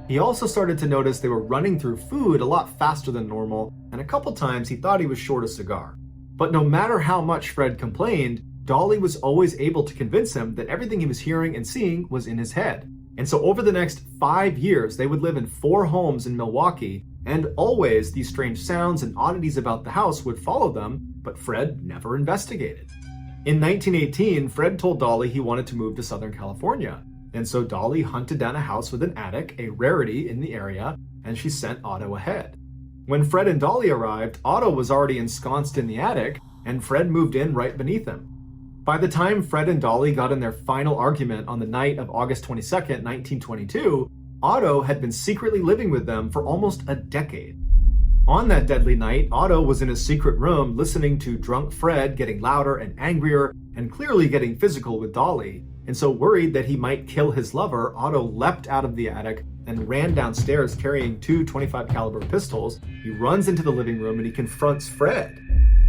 He also started to notice they were running through food a lot faster than normal, and a couple times he thought he was short a cigar. But no matter how much Fred complained, Dolly was always able to convince him that everything he was hearing and seeing was in his head. And so over the next 5 years, they would live in 4 homes in Milwaukee, and always these strange sounds and oddities about the house would follow them, but Fred never investigated. In 1918, Fred told Dolly he wanted to move to Southern California, and so Dolly hunted down a house with an attic, a rarity in the area, and she sent Otto ahead. When Fred and Dolly arrived, Otto was already ensconced in the attic, and Fred moved in right beneath him. By the time Fred and Dolly got in their final argument on the night of August 22nd, 1922, Otto had been secretly living with them for almost a decade. On that deadly night, Otto was in his secret room listening to drunk Fred getting louder and angrier and clearly getting physical with Dolly. And so worried that he might kill his lover, Otto leapt out of the attic and ran downstairs carrying two .25 caliber pistols. He runs into the living room and he confronts Fred.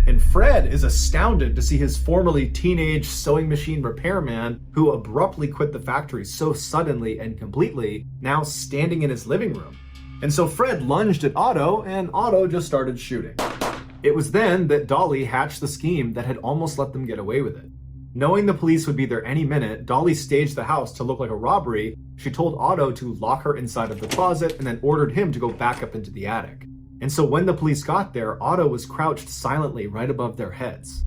And Fred is astounded to see his formerly teenage sewing machine repairman, who abruptly quit the factory so suddenly and completely, now standing in his living room. And so Fred lunged at Otto, and Otto just started shooting. It was then that Dolly hatched the scheme that had almost let them get away with it. Knowing the police would be there any minute, Dolly staged the house to look like a robbery. She told Otto to lock her inside of the closet and then ordered him to go back up into the attic. And so when the police got there, Otto was crouched silently right above their heads.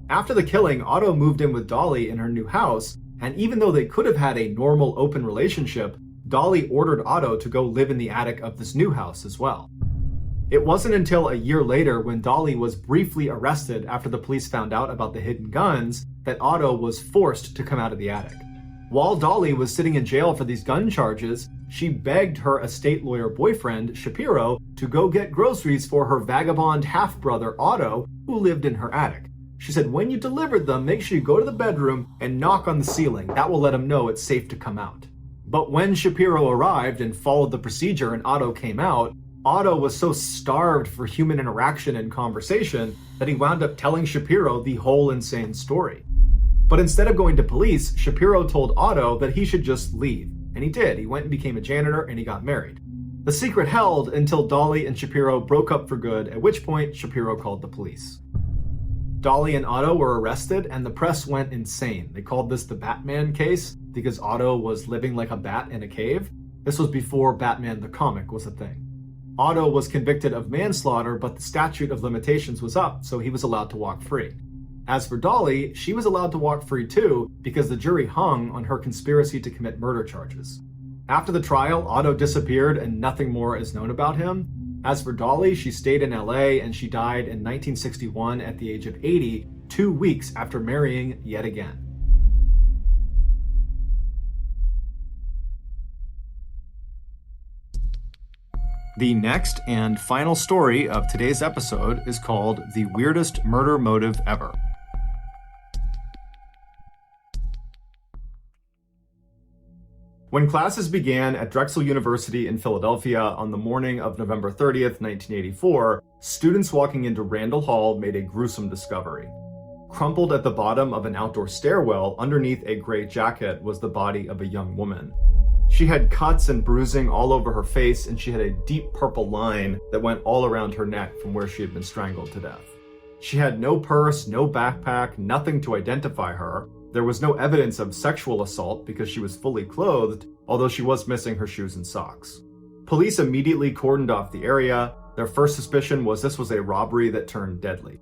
After the killing, Otto moved in with Dolly in her new house, and even though they could have had a normal open relationship, Dolly ordered Otto to go live in the attic of this new house as well. It wasn't until a year later, when Dolly was briefly arrested after the police found out about the hidden guns, that Otto was forced to come out of the attic. While Dolly was sitting in jail for these gun charges, she begged her estate lawyer boyfriend, Shapiro, to go get groceries for her vagabond half-brother, Otto, who lived in her attic. She said, when you delivered them, make sure you go to the bedroom and knock on the ceiling. That will let him know it's safe to come out. But when Shapiro arrived and followed the procedure and Otto came out, Otto was so starved for human interaction and conversation that he wound up telling Shapiro the whole insane story. But instead of going to police, Shapiro told Otto that he should just leave. And he did. He went and became a janitor and he got married. The secret held until Dolly and Shapiro broke up for good, at which point Shapiro called the police. Dolly and Otto were arrested and the press went insane. They called this the Batman case because Otto was living like a bat in a cave. This was before Batman the comic was a thing. Otto was convicted of manslaughter, but the statute of limitations was up, so he was allowed to walk free. As for Dolly, she was allowed to walk free too because the jury hung on her conspiracy to commit murder charges. After the trial, Otto disappeared and nothing more is known about him. As for Dolly, she stayed in LA and she died in 1961 at the age of 80, 2 weeks after marrying yet again. The next and final story of today's episode is called The Weirdest Murder Motive Ever. When classes began at Drexel University in Philadelphia on the morning of November 30th, 1984, students walking into Randall Hall made a gruesome discovery. Crumpled at the bottom of an outdoor stairwell underneath a gray jacket was the body of a young woman. She had cuts and bruising all over her face, and she had a deep purple line that went all around her neck from where she had been strangled to death. She had no purse, no backpack, nothing to identify her. There was no evidence of sexual assault because she was fully clothed, although she was missing her shoes and socks. Police immediately cordoned off the area. Their first suspicion was this was a robbery that turned deadly.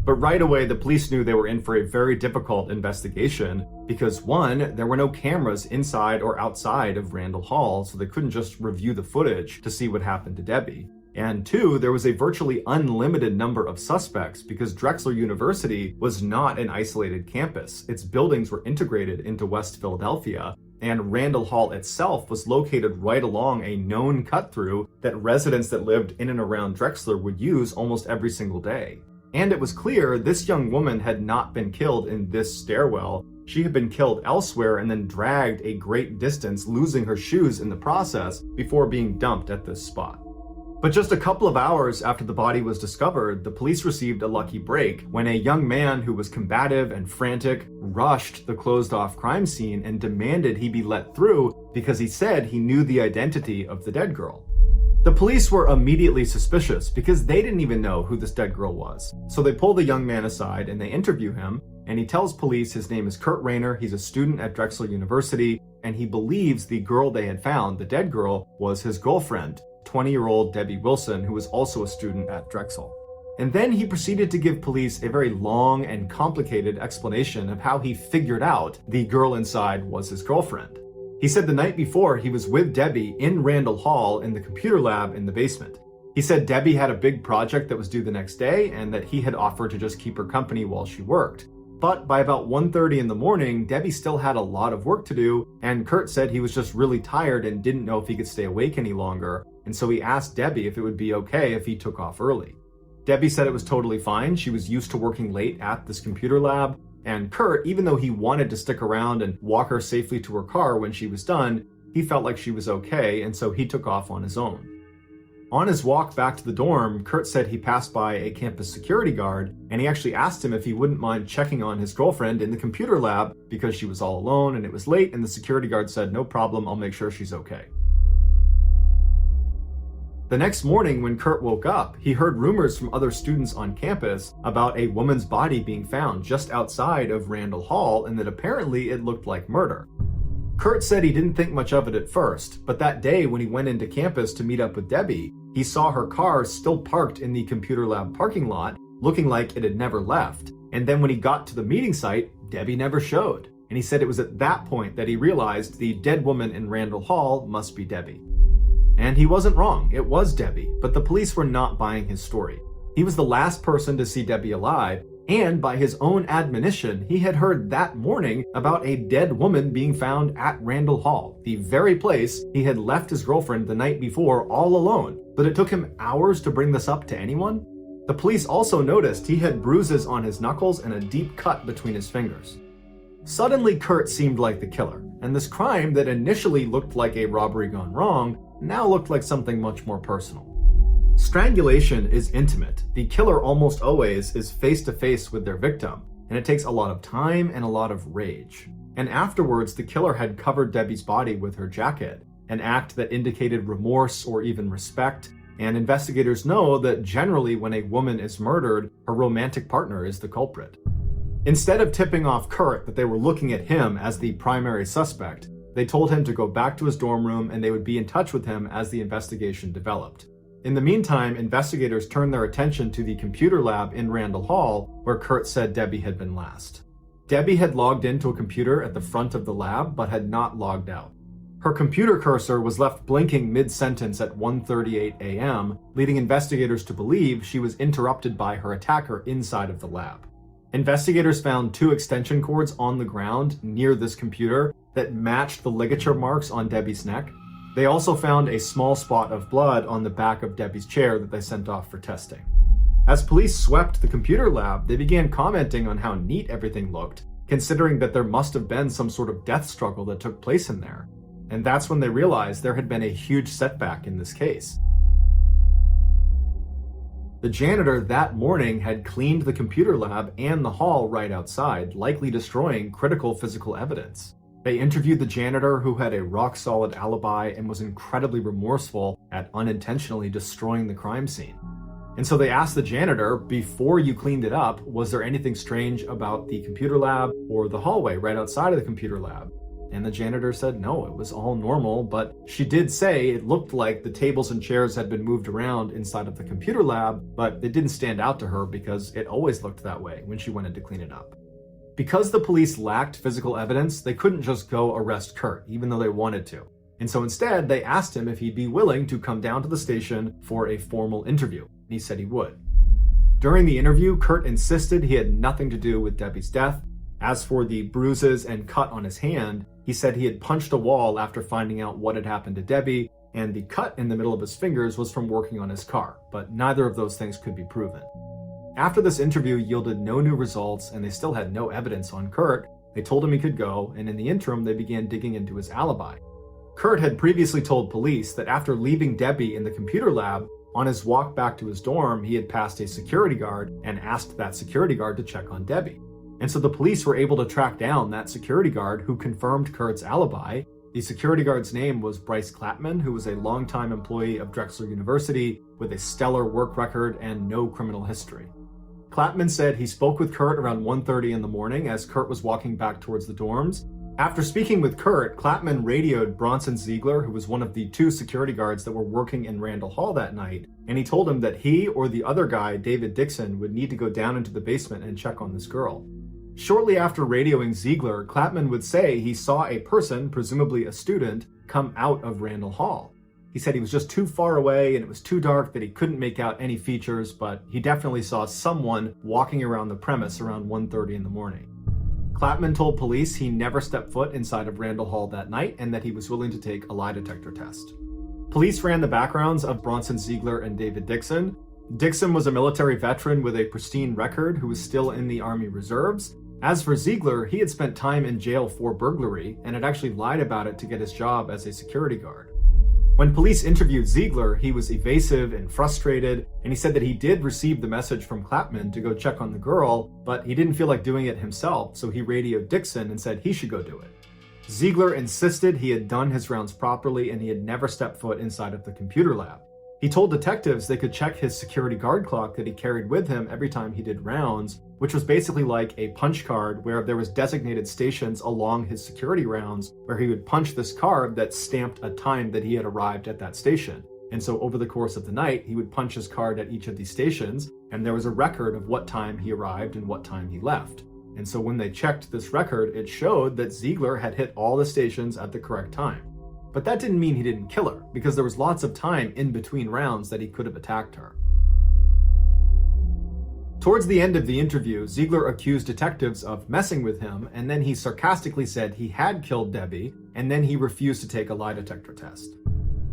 But right away, the police knew they were in for a very difficult investigation because, one, there were no cameras inside or outside of Randall Hall, so they couldn't just review the footage to see what happened to Debbie. And two, there was a virtually unlimited number of suspects because Drexel University was not an isolated campus. Its buildings were integrated into West Philadelphia, and Randall Hall itself was located right along a known cut-through that residents that lived in and around Drexler would use almost every single day. And it was clear this young woman had not been killed in this stairwell. She had been killed elsewhere and then dragged a great distance, losing her shoes in the process before being dumped at this spot. But just a couple of hours after the body was discovered, the police received a lucky break when a young man who was combative and frantic rushed the closed-off crime scene and demanded he be let through because he said he knew the identity of the dead girl. The police were immediately suspicious because they didn't even know who this dead girl was. So they pull the young man aside and they interview him, and he tells police his name is Kurt Rayner, he's a student at Drexel University, and he believes the girl they had found, the dead girl, was his girlfriend, 20-year-old Debbie Wilson, who was also a student at Drexel. And then he proceeded to give police a very long and complicated explanation of how he figured out the girl inside was his girlfriend. He said the night before he was with Debbie in Randall Hall in the computer lab in the basement. He said Debbie had a big project that was due the next day and that he had offered to just keep her company while she worked. But by about 1:30 in the morning, Debbie still had a lot of work to do, and Kurt said he was just really tired and didn't know if he could stay awake any longer, and so he asked Debbie if it would be okay if he took off early. Debbie said it was totally fine. She was used to working late at this computer lab, and Kurt, even though he wanted to stick around and walk her safely to her car when she was done, he felt like she was okay, and so he took off on his own. On his walk back to the dorm, Kurt said he passed by a campus security guard, and he actually asked him if he wouldn't mind checking on his girlfriend in the computer lab because she was all alone and it was late, and the security guard said, "No problem, I'll make sure she's okay." The next morning, when Kurt woke up, he heard rumors from other students on campus about a woman's body being found just outside of Randall Hall and that apparently it looked like murder. Kurt said he didn't think much of it at first, but that day when he went into campus to meet up with Debbie, he saw her car still parked in the computer lab parking lot, looking like it had never left. And then when he got to the meeting site, Debbie never showed. And he said it was at that point that he realized the dead woman in Randall Hall must be Debbie. And he wasn't wrong, it was Debbie, but the police were not buying his story. He was the last person to see Debbie alive, and by his own admonition, he had heard that morning about a dead woman being found at Randall Hall, the very place he had left his girlfriend the night before all alone. But it took him hours to bring this up to anyone. The police also noticed he had bruises on his knuckles and a deep cut between his fingers. Suddenly, Kurt seemed like the killer, and this crime that initially looked like a robbery gone wrong now looked like something much more personal. Strangulation is intimate. The killer almost always is face to face with their victim, and it takes a lot of time and a lot of rage. And afterwards, the killer had covered Debbie's body with her jacket, an act that indicated remorse or even respect, and investigators know that generally when a woman is murdered, her romantic partner is the culprit. Instead of tipping off Kurt that they were looking at him as the primary suspect, they told him to go back to his dorm room and they would be in touch with him as the investigation developed. In the meantime, investigators turned their attention to the computer lab in Randall Hall, where Kurt said Debbie had been last. Debbie had logged into a computer at the front of the lab, but had not logged out. Her computer cursor was left blinking mid-sentence at 1:38 a.m., leading investigators to believe she was interrupted by her attacker inside of the lab. Investigators found 2 extension cords on the ground near this computer that matched the ligature marks on Debbie's neck. They also found a small spot of blood on the back of Debbie's chair that they sent off for testing. As police swept the computer lab, they began commenting on how neat everything looked, considering that there must have been some sort of death struggle that took place in there. And that's when they realized there had been a huge setback in this case. The janitor that morning had cleaned the computer lab and the hall right outside, likely destroying critical physical evidence. They interviewed the janitor, who had a rock-solid alibi and was incredibly remorseful at unintentionally destroying the crime scene. And so they asked the janitor, before you cleaned it up, was there anything strange about the computer lab or the hallway right outside of the computer lab? And the janitor said no, it was all normal, but she did say it looked like the tables and chairs had been moved around inside of the computer lab, but it didn't stand out to her because it always looked that way when she went in to clean it up. Because the police lacked physical evidence, they couldn't just go arrest Kurt, even though they wanted to. And so instead, they asked him if he'd be willing to come down to the station for a formal interview. And he said he would. During the interview, Kurt insisted he had nothing to do with Debbie's death. As for the bruises and cut on his hand, he said he had punched a wall after finding out what had happened to Debbie, and the cut in the middle of his fingers was from working on his car, but neither of those things could be proven. After this interview yielded no new results and they still had no evidence on Kurt, they told him he could go, and in the interim they began digging into his alibi. Kurt had previously told police that after leaving Debbie in the computer lab, on his walk back to his dorm, he had passed a security guard and asked that security guard to check on Debbie. And so the police were able to track down that security guard who confirmed Kurt's alibi. The security guard's name was Bryce Clapman, who was a longtime employee of Drexel University with a stellar work record and no criminal history. Clapman said he spoke with Kurt around 1:30 in the morning as Kurt was walking back towards the dorms. After speaking with Kurt, Clapman radioed Bronson Ziegler, who was one of the 2 security guards that were working in Randall Hall that night, and he told him that he or the other guy, David Dixon, would need to go down into the basement and check on this girl. Shortly after radioing Ziegler, Clapman would say he saw a person, presumably a student, come out of Randall Hall. He said he was just too far away and it was too dark that he couldn't make out any features, but he definitely saw someone walking around the premise around 1:30 in the morning. Clapman told police he never stepped foot inside of Randall Hall that night and that he was willing to take a lie detector test. Police ran the backgrounds of Bronson Ziegler and David Dixon. Dixon was a military veteran with a pristine record who was still in the Army Reserves. As for Ziegler, he had spent time in jail for burglary and had actually lied about it to get his job as a security guard. When police interviewed Ziegler, he was evasive and frustrated, and he said that he did receive the message from Clapman to go check on the girl, but he didn't feel like doing it himself, so he radioed Dixon and said he should go do it. Ziegler insisted he had done his rounds properly and he had never stepped foot inside of the computer lab. He told detectives they could check his security guard clock that he carried with him every time he did rounds, which was basically like a punch card where there was designated stations along his security rounds where he would punch this card that stamped a time that he had arrived at that station. And so over the course of the night, he would punch his card at each of these stations, and there was a record of what time he arrived and what time he left. And so when they checked this record, it showed that Ziegler had hit all the stations at the correct time. But that didn't mean he didn't kill her, because there was lots of time in between rounds that he could have attacked her. Towards the end of the interview, Ziegler accused detectives of messing with him, and then he sarcastically said he had killed Debbie, and then he refused to take a lie detector test.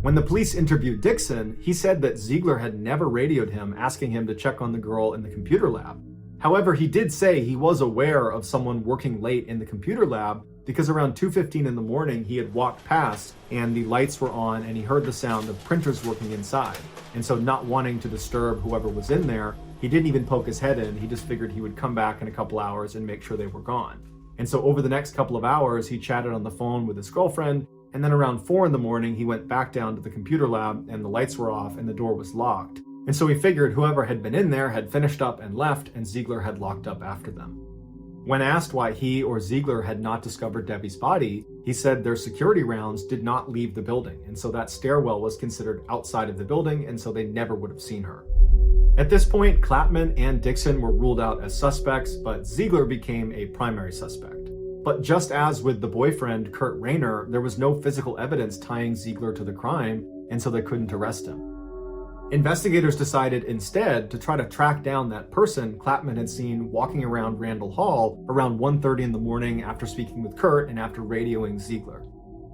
When the police interviewed Dixon, he said that Ziegler had never radioed him asking him to check on the girl in the computer lab. However, he did say he was aware of someone working late in the computer lab because around 2:15 in the morning he had walked past and the lights were on and he heard the sound of printers working inside. And so not wanting to disturb whoever was in there, he didn't even poke his head in. He just figured he would come back in a couple hours and make sure they were gone. And so over the next couple of hours, he chatted on the phone with his girlfriend, and then around 4 in the morning, he went back down to the computer lab and the lights were off and the door was locked. And so he figured whoever had been in there had finished up and left, and Ziegler had locked up after them. When asked why he or Ziegler had not discovered Debbie's body, he said their security rounds did not leave the building, and so that stairwell was considered outside of the building, and so they never would have seen her. At this point, Clapman and Dixon were ruled out as suspects, but Ziegler became a primary suspect. But just as with the boyfriend, Kurt Rayner, there was no physical evidence tying Ziegler to the crime, and so they couldn't arrest him. Investigators decided instead to try to track down that person Clapman had seen walking around Randall Hall around 1:30 in the morning after speaking with Kurt and after radioing Ziegler.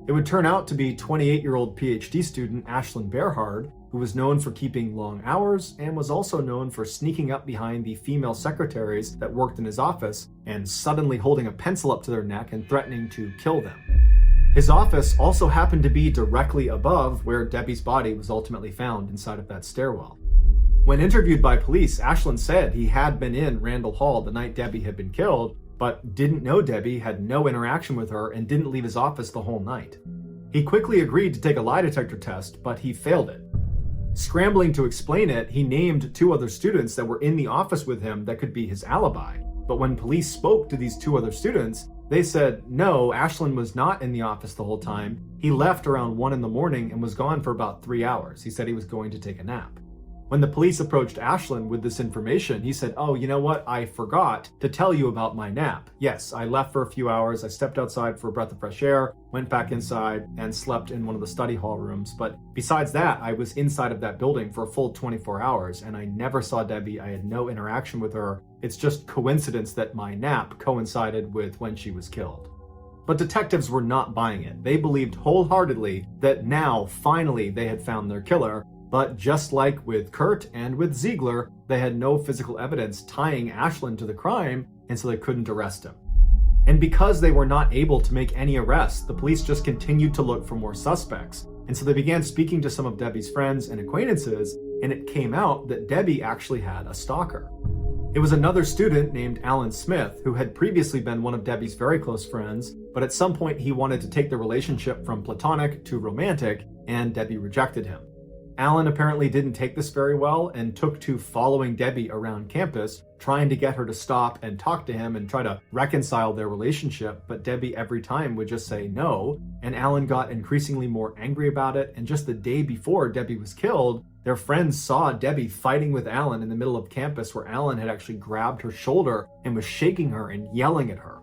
It would turn out to be 28-year-old PhD student Ashlyn Berhard, who was known for keeping long hours and was also known for sneaking up behind the female secretaries that worked in his office and suddenly holding a pencil up to their neck and threatening to kill them. His office also happened to be directly above where Debbie's body was ultimately found inside of that stairwell. When interviewed by police, Ashlyn said he had been in Randall Hall the night Debbie had been killed, but didn't know Debbie, had no interaction with her, and didn't leave his office the whole night. He quickly agreed to take a lie detector test, but he failed it. Scrambling to explain it, he named 2 other students that were in the office with him that could be his alibi. But when police spoke to these 2 other students, they said, no, Ashlyn was not in the office the whole time. He left around 1 in the morning and was gone for about 3 hours. He said he was going to take a nap. When the police approached Ashlyn with this information, he said, oh, you know what? I forgot to tell you about my nap. Yes, I left for a few hours. I stepped outside for a breath of fresh air, went back inside, and slept in one of the study hall rooms. But besides that, I was inside of that building for a full 24 hours, and I never saw Debbie. I had no interaction with her. It's just coincidence that my nap coincided with when she was killed. But detectives were not buying it. They believed wholeheartedly that now, finally, they had found their killer. But just like with Kurt and with Ziegler, they had no physical evidence tying Ashlyn to the crime, and so they couldn't arrest him. And because they were not able to make any arrests, the police just continued to look for more suspects. And so they began speaking to some of Debbie's friends and acquaintances, and it came out that Debbie actually had a stalker. It was another student named Alan Smith, who had previously been one of Debbie's very close friends, but at some point he wanted to take the relationship from platonic to romantic, and Debbie rejected him. Alan apparently didn't take this very well and took to following Debbie around campus, trying to get her to stop and talk to him and try to reconcile their relationship, but Debbie every time would just say no, and Alan got increasingly more angry about it, and just the day before Debbie was killed, their friends saw Debbie fighting with Alan in the middle of campus where Alan had actually grabbed her shoulder and was shaking her and yelling at her.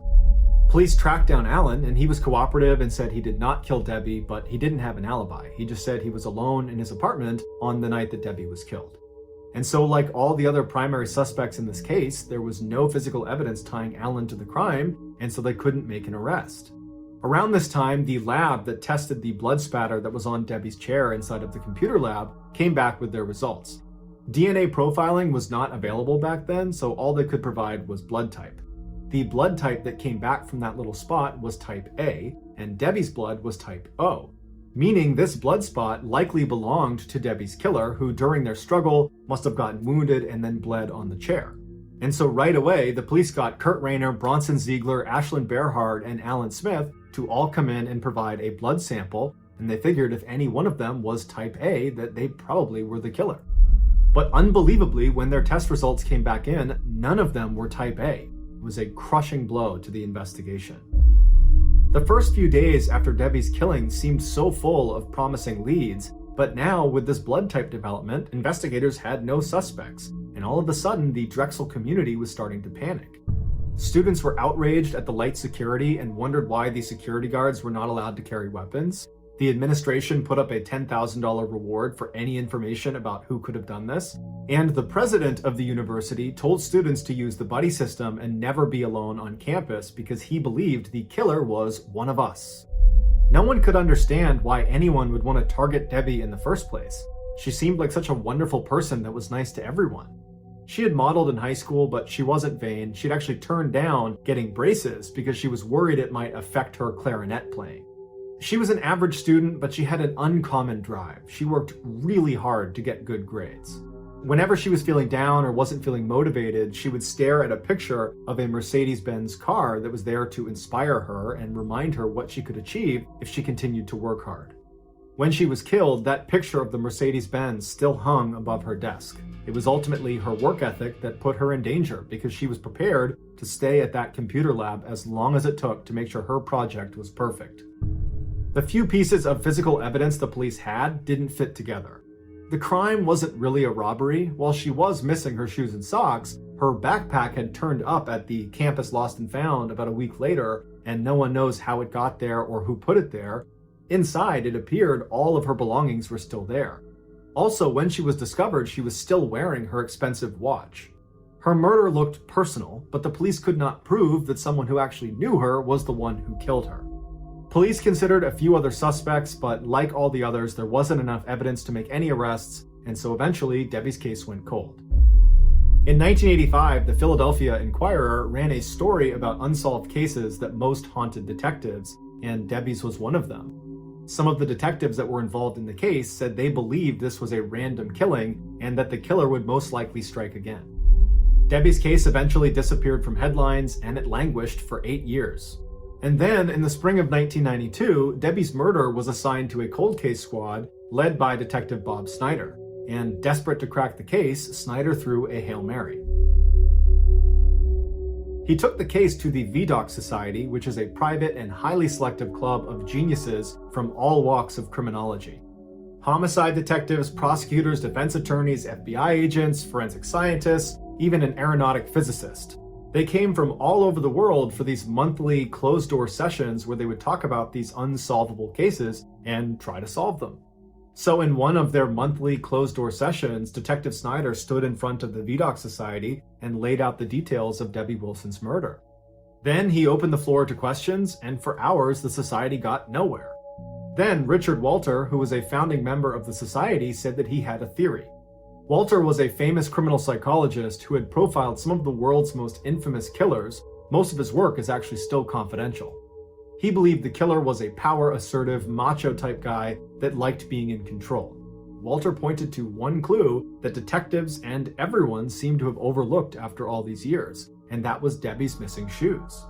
Police tracked down Allen, and he was cooperative and said he did not kill Debbie, but he didn't have an alibi. He just said he was alone in his apartment on the night that Debbie was killed. And so, like all the other primary suspects in this case, there was no physical evidence tying Allen to the crime, and so they couldn't make an arrest. Around this time, the lab that tested the blood spatter that was on Debbie's chair inside of the computer lab came back with their results. DNA profiling was not available back then, so all they could provide was blood type. The blood type that came back from that little spot was type A, and Debbie's blood was type O, meaning this blood spot likely belonged to Debbie's killer, who during their struggle must have gotten wounded and then bled on the chair. And so right away, the police got Kurt Rayner, Bronson Ziegler, Ashlyn Bearhard, and Alan Smith to all come in and provide a blood sample, and they figured if any one of them was type A, that they probably were the killer. But unbelievably, when their test results came back in, none of them were type A. It was a crushing blow to the investigation. The first few days after Debbie's killing seemed so full of promising leads, but now with this blood type development, investigators had no suspects, and all of a sudden the Drexel community was starting to panic. Students were outraged at the light security and wondered why the security guards were not allowed to carry weapons. The administration put up a $10,000 reward for any information about who could have done this. And the president of the university told students to use the buddy system and never be alone on campus because he believed the killer was one of us. No one could understand why anyone would want to target Debbie in the first place. She seemed like such a wonderful person that was nice to everyone. She had modeled in high school, but she wasn't vain. She'd actually turned down getting braces because she was worried it might affect her clarinet playing. She was an average student, but she had an uncommon drive. She worked really hard to get good grades. Whenever she was feeling down or wasn't feeling motivated, she would stare at a picture of a Mercedes-Benz car that was there to inspire her and remind her what she could achieve if she continued to work hard. When she was killed, that picture of the Mercedes-Benz still hung above her desk. It was ultimately her work ethic that put her in danger because she was prepared to stay at that computer lab as long as it took to make sure her project was perfect. The few pieces of physical evidence the police had didn't fit together. The crime wasn't really a robbery. While she was missing her shoes and socks, her backpack had turned up at the campus lost and found about a week later, and no one knows how it got there or who put it there. Inside, it appeared all of her belongings were still there. Also, when she was discovered, she was still wearing her expensive watch. Her murder looked personal, but the police could not prove that someone who actually knew her was the one who killed her. Police considered a few other suspects, but like all the others, there wasn't enough evidence to make any arrests, and so eventually Debbie's case went cold. In 1985, the Philadelphia Inquirer ran a story about unsolved cases that most haunted detectives, and Debbie's was one of them. Some of the detectives that were involved in the case said they believed this was a random killing and that the killer would most likely strike again. Debbie's case eventually disappeared from headlines, and it languished for 8 years. And then, in the spring of 1992, Debbie's murder was assigned to a cold case squad led by Detective Bob Snyder. And desperate to crack the case, Snyder threw a Hail Mary. He took the case to the VDOC Society, which is a private and highly selective club of geniuses from all walks of criminology. Homicide detectives, prosecutors, defense attorneys, FBI agents, forensic scientists, even an aeronautic physicist. They came from all over the world for these monthly closed-door sessions where they would talk about these unsolvable cases and try to solve them. So in one of their monthly closed-door sessions, Detective Snyder stood in front of the VDOC Society and laid out the details of Debbie Wilson's murder. Then he opened the floor to questions, and for hours the society got nowhere. Then Richard Walter, who was a founding member of the society, said that he had a theory. Walter was a famous criminal psychologist who had profiled some of the world's most infamous killers. Most of his work is actually still confidential. He believed the killer was a power-assertive, macho-type guy that liked being in control. Walter pointed to one clue that detectives and everyone seemed to have overlooked after all these years, and that was Debbie's missing shoes.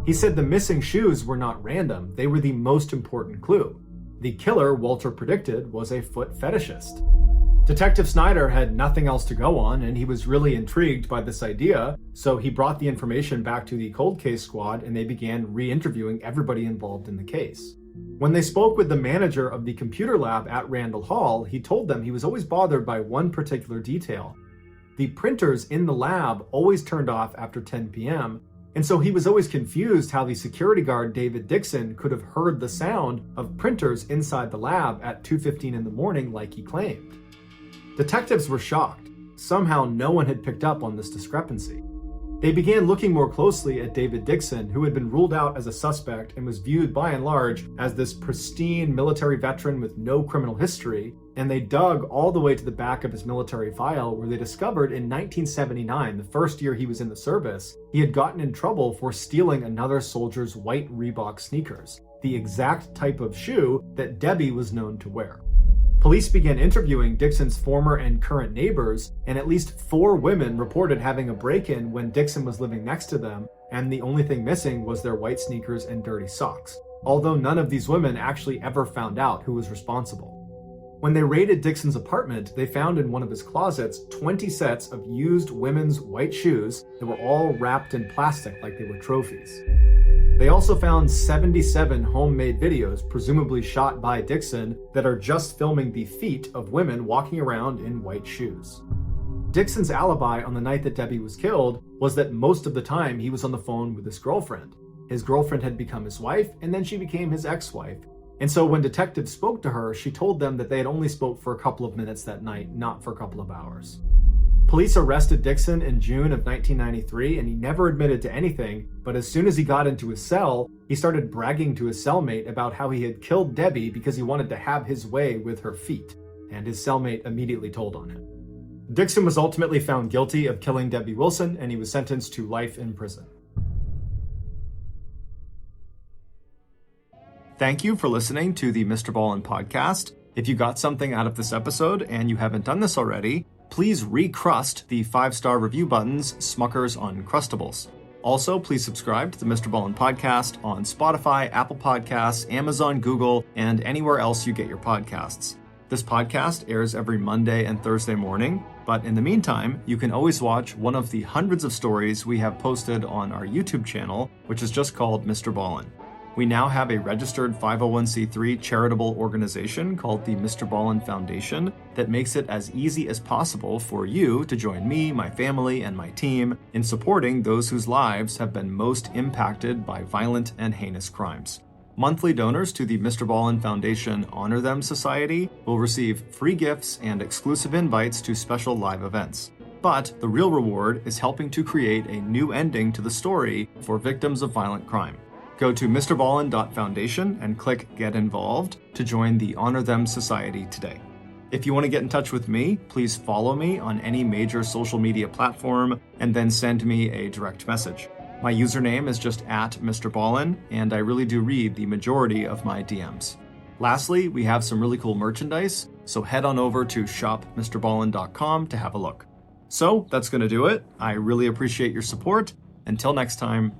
He said the missing shoes were not random, they were the most important clue. The killer, Walter predicted, was a foot fetishist. Detective Snyder had nothing else to go on, and he was really intrigued by this idea, so he brought the information back to the cold case squad and they began re-interviewing everybody involved in the case. When they spoke with the manager of the computer lab at Randall Hall, he told them he was always bothered by one particular detail. The printers in the lab always turned off after 10 p.m., And so he was always confused how the security guard David Dixon could have heard the sound of printers inside the lab at 2:15 in the morning like he claimed. Detectives were shocked. Somehow no one had picked up on this discrepancy. They began looking more closely at David Dixon, who had been ruled out as a suspect and was viewed by and large as this pristine military veteran with no criminal history, and they dug all the way to the back of his military file where they discovered in 1979, the first year he was in the service, he had gotten in trouble for stealing another soldier's white Reebok sneakers, the exact type of shoe that Debbie was known to wear. Police began interviewing Dixon's former and current neighbors, and at least 4 women reported having a break-in when Dixon was living next to them, and the only thing missing was their white sneakers and dirty socks, although none of these women actually ever found out who was responsible. When they raided Dixon's apartment, they found in one of his closets 20 sets of used women's white shoes that were all wrapped in plastic like they were trophies. They also found 77 homemade videos, presumably shot by Dixon, that are just filming the feet of women walking around in white shoes. Dixon's alibi on the night that Debbie was killed was that most of the time he was on the phone with his girlfriend. His girlfriend had become his wife, and then she became his ex-wife. And so when detectives spoke to her, she told them that they had only spoke for a couple of minutes that night, not for a couple of hours. Police arrested Dixon in June of 1993, and he never admitted to anything, but as soon as he got into his cell, he started bragging to his cellmate about how he had killed Debbie because he wanted to have his way with her feet, and his cellmate immediately told on him. Dixon was ultimately found guilty of killing Debbie Wilson, and he was sentenced to life in prison. Thank you for listening to the MrBallen podcast. If you got something out of this episode and you haven't done this already, please recrust the 5-star review buttons, Smuckers Uncrustables. Also, please subscribe to the MrBallen podcast on Spotify, Apple Podcasts, Amazon, Google, and anywhere else you get your podcasts. This podcast airs every Monday and Thursday morning, but in the meantime, you can always watch one of the hundreds of stories we have posted on our YouTube channel, which is just called MrBallen. We now have a registered 501c3 charitable organization called the MrBallen Foundation that makes it as easy as possible for you to join me, my family, and my team in supporting those whose lives have been most impacted by violent and heinous crimes. Monthly donors to the MrBallen Foundation Honor Them Society will receive free gifts and exclusive invites to special live events. But the real reward is helping to create a new ending to the story for victims of violent crime. Go to MrBallen.Foundation and click Get Involved to join the Honor Them Society today. If you want to get in touch with me, please follow me on any major social media platform and then send me a direct message. My username is just @MrBallen, and I really do read the majority of my DMs. Lastly, we have some really cool merchandise, so head on over to shopmrballen.com to have a look. So that's going to do it. I really appreciate your support. Until next time,